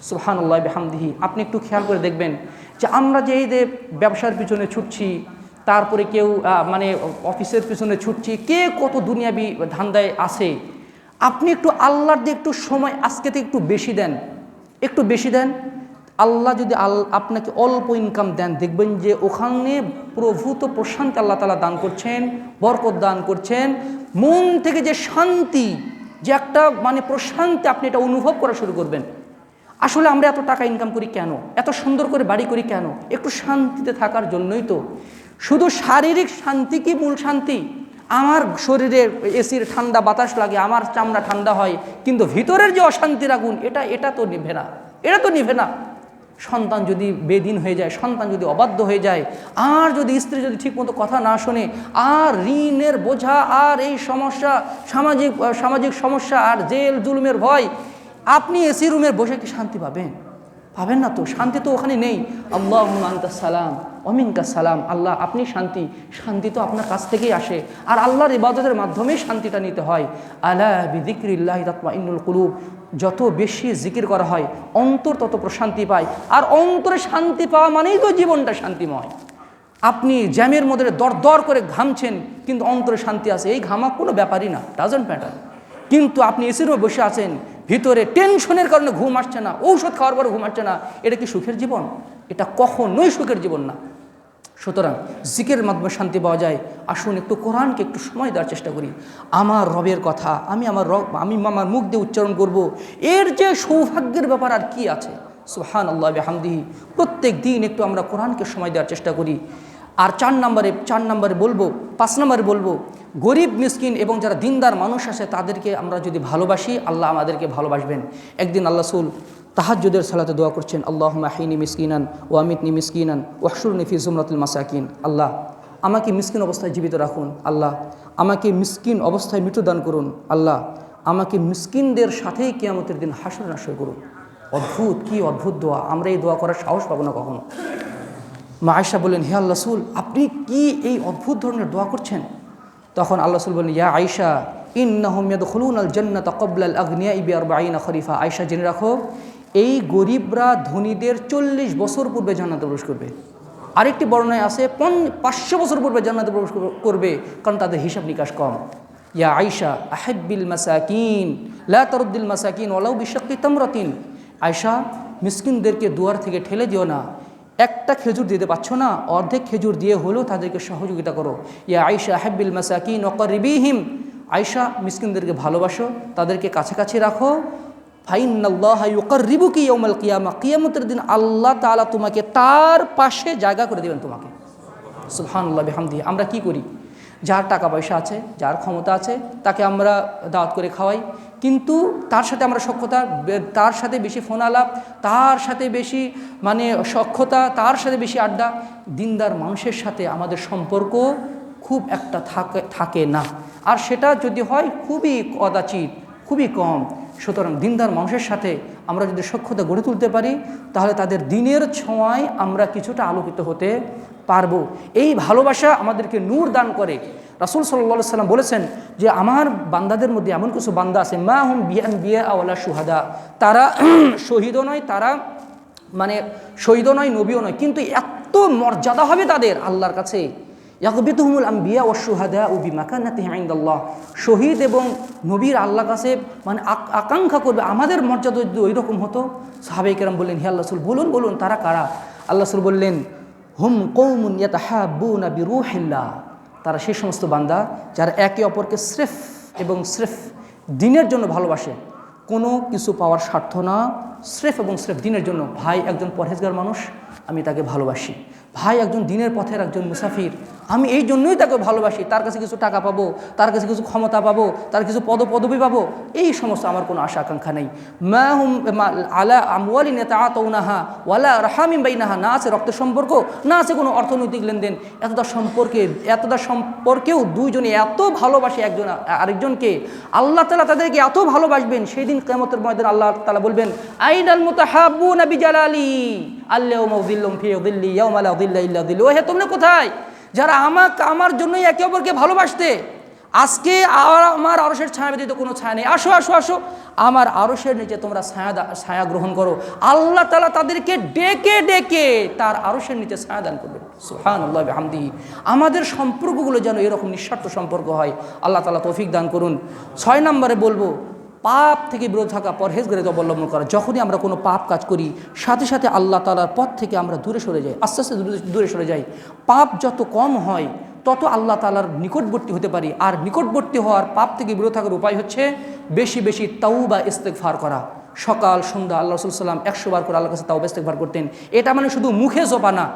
Speaker 1: সুবহানাল্লাহ বিহামদিহি। আপনি একটু খেয়াল করে দেখবেন যে আমরা যে এই যে ব্যবসার পিছনে ছুটছি, তারপরে কেউ মানে অফিসের পিছনে ছুটছি, কে কত দুনিয়াবি ধান্দায় আছে, আপনি একটু আল্লাহর দিয়ে একটু সময় আজকে থেকে একটু বেশি দেন। আল্লাহ যদি আপনাকে অল্প ইনকাম দেন, দেখবেন যে ওখানে প্রভূত প্রশান্তি আল্লাহ তাআলা দান করছেন, বরকত দান করছেন। মন থেকে যে শান্তি, যে একটা মানে প্রশান্তি, আপনি এটা অনুভব করা শুরু করবেন। আসলে আমরা এত টাকা ইনকাম করি কেন, এত সুন্দর করে বাড়ি করি কেন? একটু শান্তিতে থাকার জন্যই তো। শুধু শারীরিক শান্তি কি মূল শান্তি? আমার শরীরে এসির ঠান্ডা বাতাস লাগে, আমার চামড়া ঠান্ডা হয়, কিন্তু ভিতরের যে অশান্তির আগুন, এটা তো নিভে না। সন্তান যদি বেদিন হয়ে যায়, সন্তান যদি অবাধ্য হয়ে যায়, আর যদি স্ত্রী যদি ঠিকমতো কথা না শোনে, আর ঋণের বোঝা, আর এই সমস্যা, সামাজিক সমস্যা, আর জেল জুলুমের ভয়, আপনি এসি রুমে বসে কি শান্তি পাবেন না তো। শান্তি তো ওখানে নেই। আল্লাহুম্মা আনতাস সালাম ওয়া মিনকাস সালাম, আল্লাহ আপনি শান্তি তো আপনার কাছ থেকেই আসে, আর আল্লাহর ইবাদতের মাধ্যমেই শান্তিটা নিতে হয়। আলা বিযিকরিল্লাহি তাতমাইন্নুল কুলুব, যত বেশি জিকির করা হয় অন্তর তত প্রশান্তি পায়, আর অন্তরে শান্তি পাওয়া মানেই তো জীবনটা শান্তিময়। আপনি জ্যামের মধ্যে দর করে ঘামছেন, কিন্তু অন্তরে শান্তি আছে, এই ঘামা কোনো ব্যাপারই না, ডাজন্ট ম্যাটার। কিন্তু আপনি এসির রুমে বসে আছেন, ভিতরে টেনশনের কারণে ঘুম আসছে না, ঔষধ খাওয়ার পরে ঘুম আসছে না, এটা কি সুখের জীবন? এটা কখনোই সুখের জীবন না। সুতরাং জিকিরের মাধ্যমে শান্তি পাওয়া যায়। আসুন একটু কোরআনকে একটু সময় দেওয়ার চেষ্টা করি। আমার রবের কথা আমি আমার মুখ দিয়ে উচ্চারণ করব, এর যে সৌভাগ্যের ব্যাপার আর কি আছে। সুবহানাল্লাহ বিহামদিহি। প্রত্যেক দিন একটু আমরা কোরআনকে সময় দেওয়ার চেষ্টা করি। আর 4 নম্বরে বলবো, 5 নম্বরে বলবো, গরিব মিসকিন এবং যারা দিনদার মানুষ আছে তাদেরকে আমরা যদি ভালোবাসি, আল্লাহ আমাদেরকে ভালোবাসবেন। একদিন আল্লাহ রাসূল তাহাজ্জুদের সালাতে দোয়া করছেন, আল্লাহুম্মা আহইনি মিসকিনান ওয়া আমিতনি মিসকিনান ওয়াহশুরনি ফি জুমরাতিল মাসাকিন। আল্লাহ আমাকে মিসকিন অবস্থায় জীবিত রাখুন, আল্লাহ আমাকে মিসকিন অবস্থায় মৃত্যু দান করুন, আল্লাহ আমাকে মিসকিনদের সাথেই কিয়ামতের দিন হাসর নাসর করুন। অদ্ভুত, কি অদ্ভুত দোয়া, আমরা এই দোয়া করার সাহস পাবো না কখনো। মা আয়েশা বললেন, হে আল্লাহ রাসূল, আপনি কি এই অদ্ভুত ধরনের দোয়া করছেন? তখন আল্লাহ রাসূল বললেন, ইয়া আয়েশা ইন্নাহুম ইয়াদখুলুনাল জান্নাতা ক্বাবলা আল আগনিয়াই বি40 খরিফা। আয়েশা জেনে রাখো, এই গরিবরা ধনীদের 40 বছর পূর্বে জান্নাতে প্রবেশ করবে। আরেকটি বর্ণনায় আছে 500 বছর পূর্বে জান্নাতে প্রবেশ করবে, কারণ তাদের হিসাব নিকাশ কম। ইয়া আয়েশা আহিব্বিল মাসাকিন লা তারুদ্দিল মাসাকিন ওয়ালাউ বিশাক্কি তামরাতিন। আয়েশা, মিসকিনদেরকে দুয়ার থেকে ঠেলে দিও না। একটা খেজুর দিতে পারছো না, অর্ধেক খেজুর দিয়ে হলেও তাদেরকে সহযোগিতা করো। ইয়া আয়েশা আহিব্বিল মাসাকিন ওয়াকরিবিহিম। আয়েশা, মিসকিনদেরকে ভালোবাসো, তাদেরকে কাছাকাছি রাখো। ফাইন্নাল্লাহা ইউকাররিবুকি ইয়াউমাল কিয়ামা। কিয়ামতের দিন আল্লাহ তাআলা তোমাকে তার পাশে জায়গা করে দেবেন তোমাকে। সুবহানাল্লাহ বিহামদিহি। আমরা কি করি? যার টাকা পয়সা আছে, যার ক্ষমতা আছে, তাকে আমরা দাওয়াত করে খাওয়াই, কিন্তু তার সাথে আমরা সখ্যতা, তার সাথে বেশি ফোন আলাপ, তার সাথে বেশি সখ্যতা, তার সাথে বেশি আড্ডা। দিনদার মানুষের সাথে আমাদের সম্পর্ক খুব একটা থাকে না, আর সেটা যদি হয় খুবই কদাচিৎ, খুবই কম। সুতরাং দিনদার মানুষের সাথে আমরা যদি সখ্যতা গড়ে তুলতে পারি, তাহলে তাদের দিনের ছোঁয়ায় আমরা কিছুটা আলোকিত হতে পারবো। এই ভালোবাসা আমাদেরকে নূর দান করে। রাসূল সাল্লাল্লাহু আলাইহি সাল্লাম বলেছেন যে আমার বান্দাদের মধ্যে এমন কিছু বান্দা আছে, মা হুম বিআনবিয়া ওয়ালা শুহাদা, তারা শহীদও নয়, তারা শহীদও নয়, নবীও নয়, কিন্তু এত মর্যাদা হবে তাদের আল্লাহর কাছে। ইয়াগবিতুহুমুল আম্বিয়া ওয়াশ শুহাদা বিমাকানাতিহিম ইনদাল্লাহ। শহীদ এবং নবীর আল্লাহর কাছে আকাঙ্ক্ষা করবে আমাদের মর্যাদা যদি ওই রকম হতো। সাহাবায়ে কেরাম বললেন, হে আল্লাহ রাসূল, বলুন বলুন তারা কারা? আল্লাহ রাসূল বললেন, হুম কওমুন ইয়াতাহাব্বুনা বিরূহিল্লাহ। তারা সেই সমস্ত বান্দা যারা একে অপরকে স্রেফ এবং স্রেফ দিনের জন্য ভালোবাসে, কোনো কিছু পাওয়ার স্বার্থ না, স্রেফ এবং স্রেফ দিনের জন্য। ভাই একজন পরহেজগার মানুষ, আমি তাকে ভালোবাসি। ভাই একজন দিনের পথের একজন মুসাফির, আমি এই জন্যই তাকে ভালোবাসি। তার কাছে কিছু টাকা পাবো, তার কাছে কিছু ক্ষমতা পাবো, তার কিছু পদবি পাবো, এই সমস্ত আমার কোনো আশা আকাঙ্ক্ষা নেই। মা হুম আলা আমওয়ালিন ইয়াতাআতাউনাহা ওয়ালা আরহামিন বাইনাহা। না আছে রক্তের সম্পর্ক, না আছে কোনো অর্থনৈতিক লেনদেন, এতটা সম্পর্কেও দুইজনে এত ভালোবাসে একজন আরেকজনকে। আল্লাহ তাআলা তাদেরকে এত ভালোবাসবেন, সেই দিন কিয়ামতের ময়দানে আল্লাহ তাআলা বলবেন, আইনাল মুতাহাব্বুনা বিজালালি আল-ইয়াওমা উযিল্লুহুম ফি যিল্লি ইয়াওমা লা যিল্লা ইল্লা যিল্লু। ওহে তোমরা কোথায় যারা আমার জন্যই একে অপরকে ভালোবাসতে? আজকে আমার আরশের ছায়া ব্যতীত কোনো ছায়া নেই, আসো আসো আসো আমার আরশের নিচে তোমরা ছায়া গ্রহণ করো। আল্লাহ তাআলা তাদেরকে ডেকে ডেকে তার আরশের নিচে ছায়া দান করবেন। সুবহানাল্লাহ বিহামদিহি। আমাদের সম্পর্কগুলো যেন এরকম নিঃস্বার্থ সম্পর্ক হয়, আল্লাহ তাআলা তৌফিক দান করুন। 6 নম্বরে বলবো, পাপ থেকে বিরত থাকা, পরহেজগারিতা অবলম্বন করা। যখনই আমরা কোনো পাপ কাজ করি, সাথে সাথে আল্লাহ তাআলার পথ থেকে আমরা দূরে সরে যাই, আস্তে আস্তে দূরে সরে যাই। পাপ যত কম হয় তত আল্লাহ তাআলার নিকটবর্তী হতে পারি। আর নিকটবর্তী হওয়ার, পাপ থেকে বিরত থাকার উপায় হচ্ছে বেশি বেশি তাওবা ইস্তেগফার করা। সকাল সন্ধ্যা আল্লাহ রাসূল সাল্লাল্লাহু আলাইহি ওয়াসাল্লাম 100 বার করে আল্লাহর কাছে তাওবা ইস্তেগফার করতেন। এটা শুধু মুখে জপা না,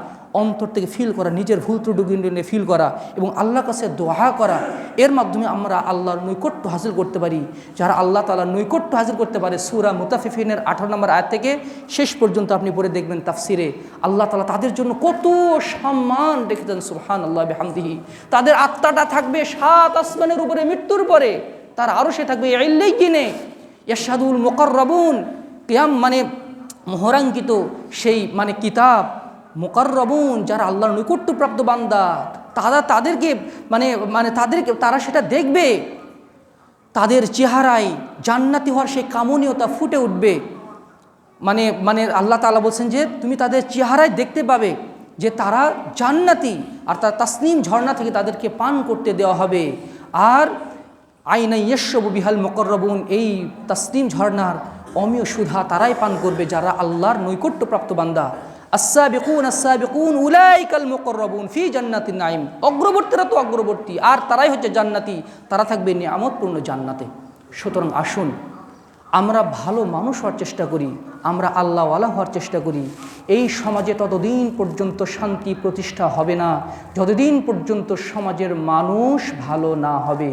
Speaker 1: অন্তর থেকে ফিল করা, নিজের ভুল ত্রুটি ফিল করা এবং আল্লাহর কাছে দোয়া করা। এর মাধ্যমে আমরা আল্লাহর নৈকট্য হাসিল করতে পারি। যারা আল্লাহ তাআলার নৈকট্য হাসিল করতে পারে, সূরা মুতাফিফিনের 18 নম্বর আয়াত থেকে শেষ পর্যন্ত আপনি পড়ে দেখবেন তাফসিরে, আল্লাহ তাআলা তাদের জন্য কত সম্মান রেখেছেন। সুবহানাল্লাহ বিহামদিহি। তাদের আত্মাটা থাকবে 7 আসমানের উপরে, মৃত্যুর পরে তার আরশে থাকবে ইল্লাইয়িনে ইয়াশহাদুল মুকাররাবুন। কিয়াম মোহরাঙ্কিত সেই কিতাব, মুকাররাবুন যারা আল্লাহর নৈকট্যপ্রাপ্ত বান্দা, তাদেরকে তারা সেটা দেখবে, তাদের চেহারায় জান্নাতি হওয়ার সেই কামনীয়তা ফুটে উঠবে। আল্লাহ তাআলা বলছেন যে তুমি তাদের চেহারায় দেখতে পাবে যে তারা জান্নাতি, আর তার তাসনিম ঝর্ণা থেকে তাদেরকে পান করতে দেওয়া হবে। আর আইনা ইয়াশরাবু বিহাল মুকাররাবুন, এই তাসনিম ঝর্ণার অমীয় সুধা তারাই পান করবে যারা আল্লাহর নৈকট্যপ্রাপ্ত বান্দা। আস-সাবিকুন উলাইকাল মুকাররাবুন ফি জান্নাতিন নাঈম। অগ্রবর্তীরা তো অগ্রবর্তী, আর তারাই হচ্ছে জান্নাতি, তারা থাকবে নিয়ামতপূর্ণ জান্নাতে। সুতরাং আসুন আমরা ভালো মানুষ হওয়ার চেষ্টা করি, আমরা আল্লাহওয়ালা হওয়ার চেষ্টা করি। এই সমাজে ততদিন পর্যন্ত শান্তি প্রতিষ্ঠা হবে না যতদিন পর্যন্ত সমাজের মানুষ ভালো না হবে।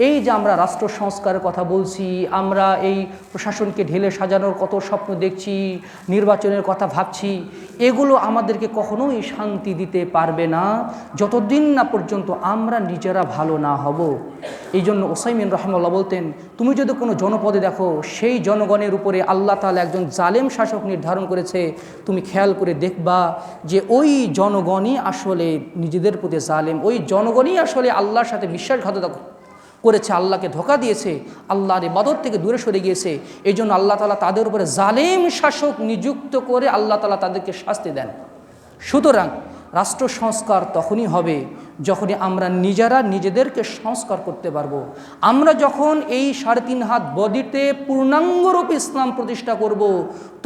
Speaker 1: এই যে আমরা রাষ্ট্র সংস্কারের কথা বলছি, আমরা এই প্রশাসনকে ঢেলে সাজানোর কত স্বপ্ন দেখছি, নির্বাচনের কথা ভাবছি, এগুলো আমাদেরকে কখনোই শান্তি দিতে পারবে না যতদিন না পর্যন্ত আমরা নিজেরা ভালো না হব। এই জন্য উসাইমিন রাহিমাহুল্লাহ বলতেন, তুমি যদি কোনো জনপদে দেখো সেই জনগণের উপরে আল্লাহ তাআলা একজন জালেম শাসক নির্ধারণ করেছে, তুমি খেয়াল করে দেখবা যে ওই জনগণই আসলে নিজেদের প্রতি জালেম, ওই জনগণই আসলে আল্লাহর সাথে বিশ্বাসঘাতকতা করেছে, আল্লাহকে ধোঁকা দিয়েছে, আল্লাহর ইবাদত থেকে দূরে সরে গিয়েছে। এই জন্য আল্লাহ তাআলা তাদের উপরে জালেম শাসক নিযুক্ত করে আল্লাহ তাআলা তাদেরকে শাস্তি দেন। সুতরাং রাষ্ট্র সংস্কার তখনই হবে যখনই আমরা নিজেরা নিজেদেরকে সংস্কার করতে পারবো। আমরা যখন এই 3.5 হাত বডিতে পূর্ণাঙ্গরূপে ইসলাম প্রতিষ্ঠা করব,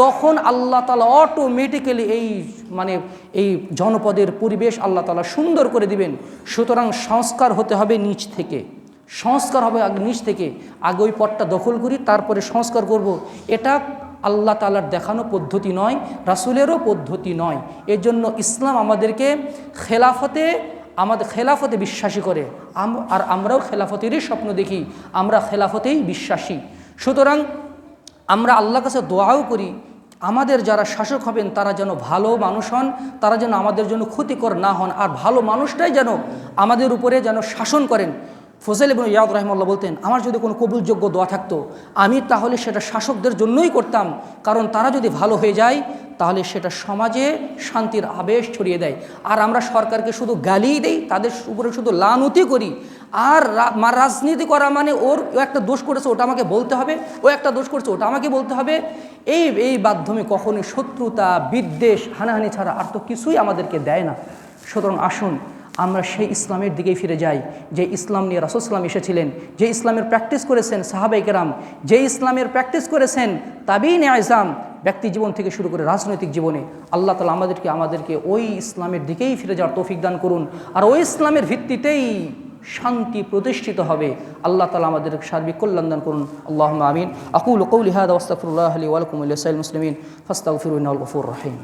Speaker 1: তখন আল্লাহ তাআলা অটোমেটিক্যালি এই জনপদের পরিবেশ আল্লাহ তাআলা সুন্দর করে দিবেন। সুতরাং সংস্কার হতে হবে নিচ থেকে, সংস্কার হবে নিচ থেকে। আগে ওই পথটা দখল করি, তারপরে সংস্কার করব। এটা আল্লাহ তাআলার দেখানো পদ্ধতি নয়, রাসূলেরও পদ্ধতি নয়। এর জন্য ইসলাম আমাদেরকে খেলাফতে বিশ্বাসী করে, আর আমরাও খেলাফতেরই স্বপ্ন দেখি, আমরা খেলাফতেই বিশ্বাসী। সুতরাং আমরা আল্লাহর কাছে দোয়াও করি, আমাদের যারা শাসক হবেন তারা যেন ভালো মানুষ হন, তারা যেন আমাদের জন্য ক্ষতিকর না হন, আর ভালো মানুষটাই যেন আমাদের উপরে যেন শাসন করেন। ফজল ইবনে ইয়াদ রাহিমাহুল্লাহ বলতেন, আমার যদি কোনো কবুলযোগ্য দোয়া থাকতো আমি তাহলে সেটা শাসকদের জন্যই করতাম, কারণ তারা যদি ভালো হয়ে যায় তাহলে সেটা সমাজে শান্তির আবেশ ছড়িয়ে দেয়। আর আমরা সরকারকে শুধু গালিই দেই, তাদের উপরে শুধু লানতি করি, আর রাজনীতি করা মানে ও একটা দোষ করেছে ওটা আমাকে বলতে হবে, ও একটা দোষ করেছে ওটা আমাকে বলতে হবে। এই মাধ্যমে কখনোই শত্রুতা, বিদ্বেষ, হানাহানি ছাড়া আর তো কিছুই আমাদেরকে দেয় না। সুতরাং আসুন আমরা সেই ইসলামের দিকেই ফিরে যাই, যে ইসলাম নিয়ে রাসূল সাল্লাল্লাহু আলাইহি ওয়াসাল্লাম এসেছিলেন, যে ইসলামের প্র্যাকটিস করেছেন সাহাবায়ে কেরাম, যে ইসলামের প্র্যাকটিস করেছেন তাবিঈন আযম, ব্যক্তি জীবন থেকে শুরু করে রাজনৈতিক জীবনে। আল্লাহ তাআলা আমাদেরকে ওই ইসলামের দিকেই ফিরে যাওয়ার তৌফিক দান করুন, আর ওই ইসলামের ভিত্তিতেই শান্তি প্রতিষ্ঠিত হবে। আল্লাহ তাআলা আমাদের সার্বিক কল্যাণ দান করুন। আল্লাহুম্মা আমিন। আকুলু কওলি হাযা ওয়া আস্তাগফিরুল্লাহ লি ওয়া লাকুম ওয়া লিসাইরিল মুসলিমিন ফাস্তাগফিরুহু ইন্নাহুল গফুরুর রহিম।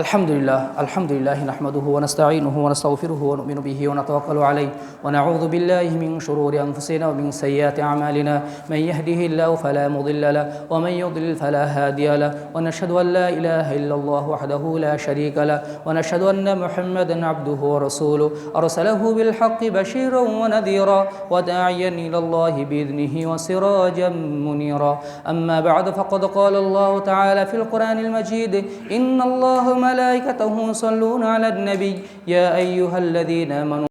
Speaker 1: আলহামদুলিল্লাহ নাহমাদুহু ওয়া নাস্তাঈনুহু ওয়া নাস্তাগফিরুহু ওয়া নু'মিনু বিহি ওয়া নাতাওয়াক্কালু আলাইহি ওয়া নাউযু বিল্লাহি মিন শুরুরি আনফুসিনা ওয়া মিন সাইয়্যাতি আমালিনা মান ইয়াহদিহিল্লাহু ফালা মুদিল্লা লাহু ওয়া মান ইউদ্লিল ফালা হাদিয়া লাহু ওয়া নাশহাদু আন লা ইলাহা ইল্লাল্লাহু ওয়াহদাহু লা শারীকা লাহু ওয়া নাশহাদু আন্না মুহাম্মাদান আবদুহু ওয়া রাসূলুহু আরসালাহু বিল হাক্কি বাশীরান ওয়া নাযীরা ওয়া দা'iয়ান ইলাল্লাহি বিইذনিহি ওয়া সিরাজাম মুনীরা। আম্মা বা'দু ফাকাদ ক্বালা আল্লাহু তাআলা ফিল কুরআনিল মাজিদ ইন্নাল্লাহা وملائكته يصلون على النبي يا أيها الذين آمنوا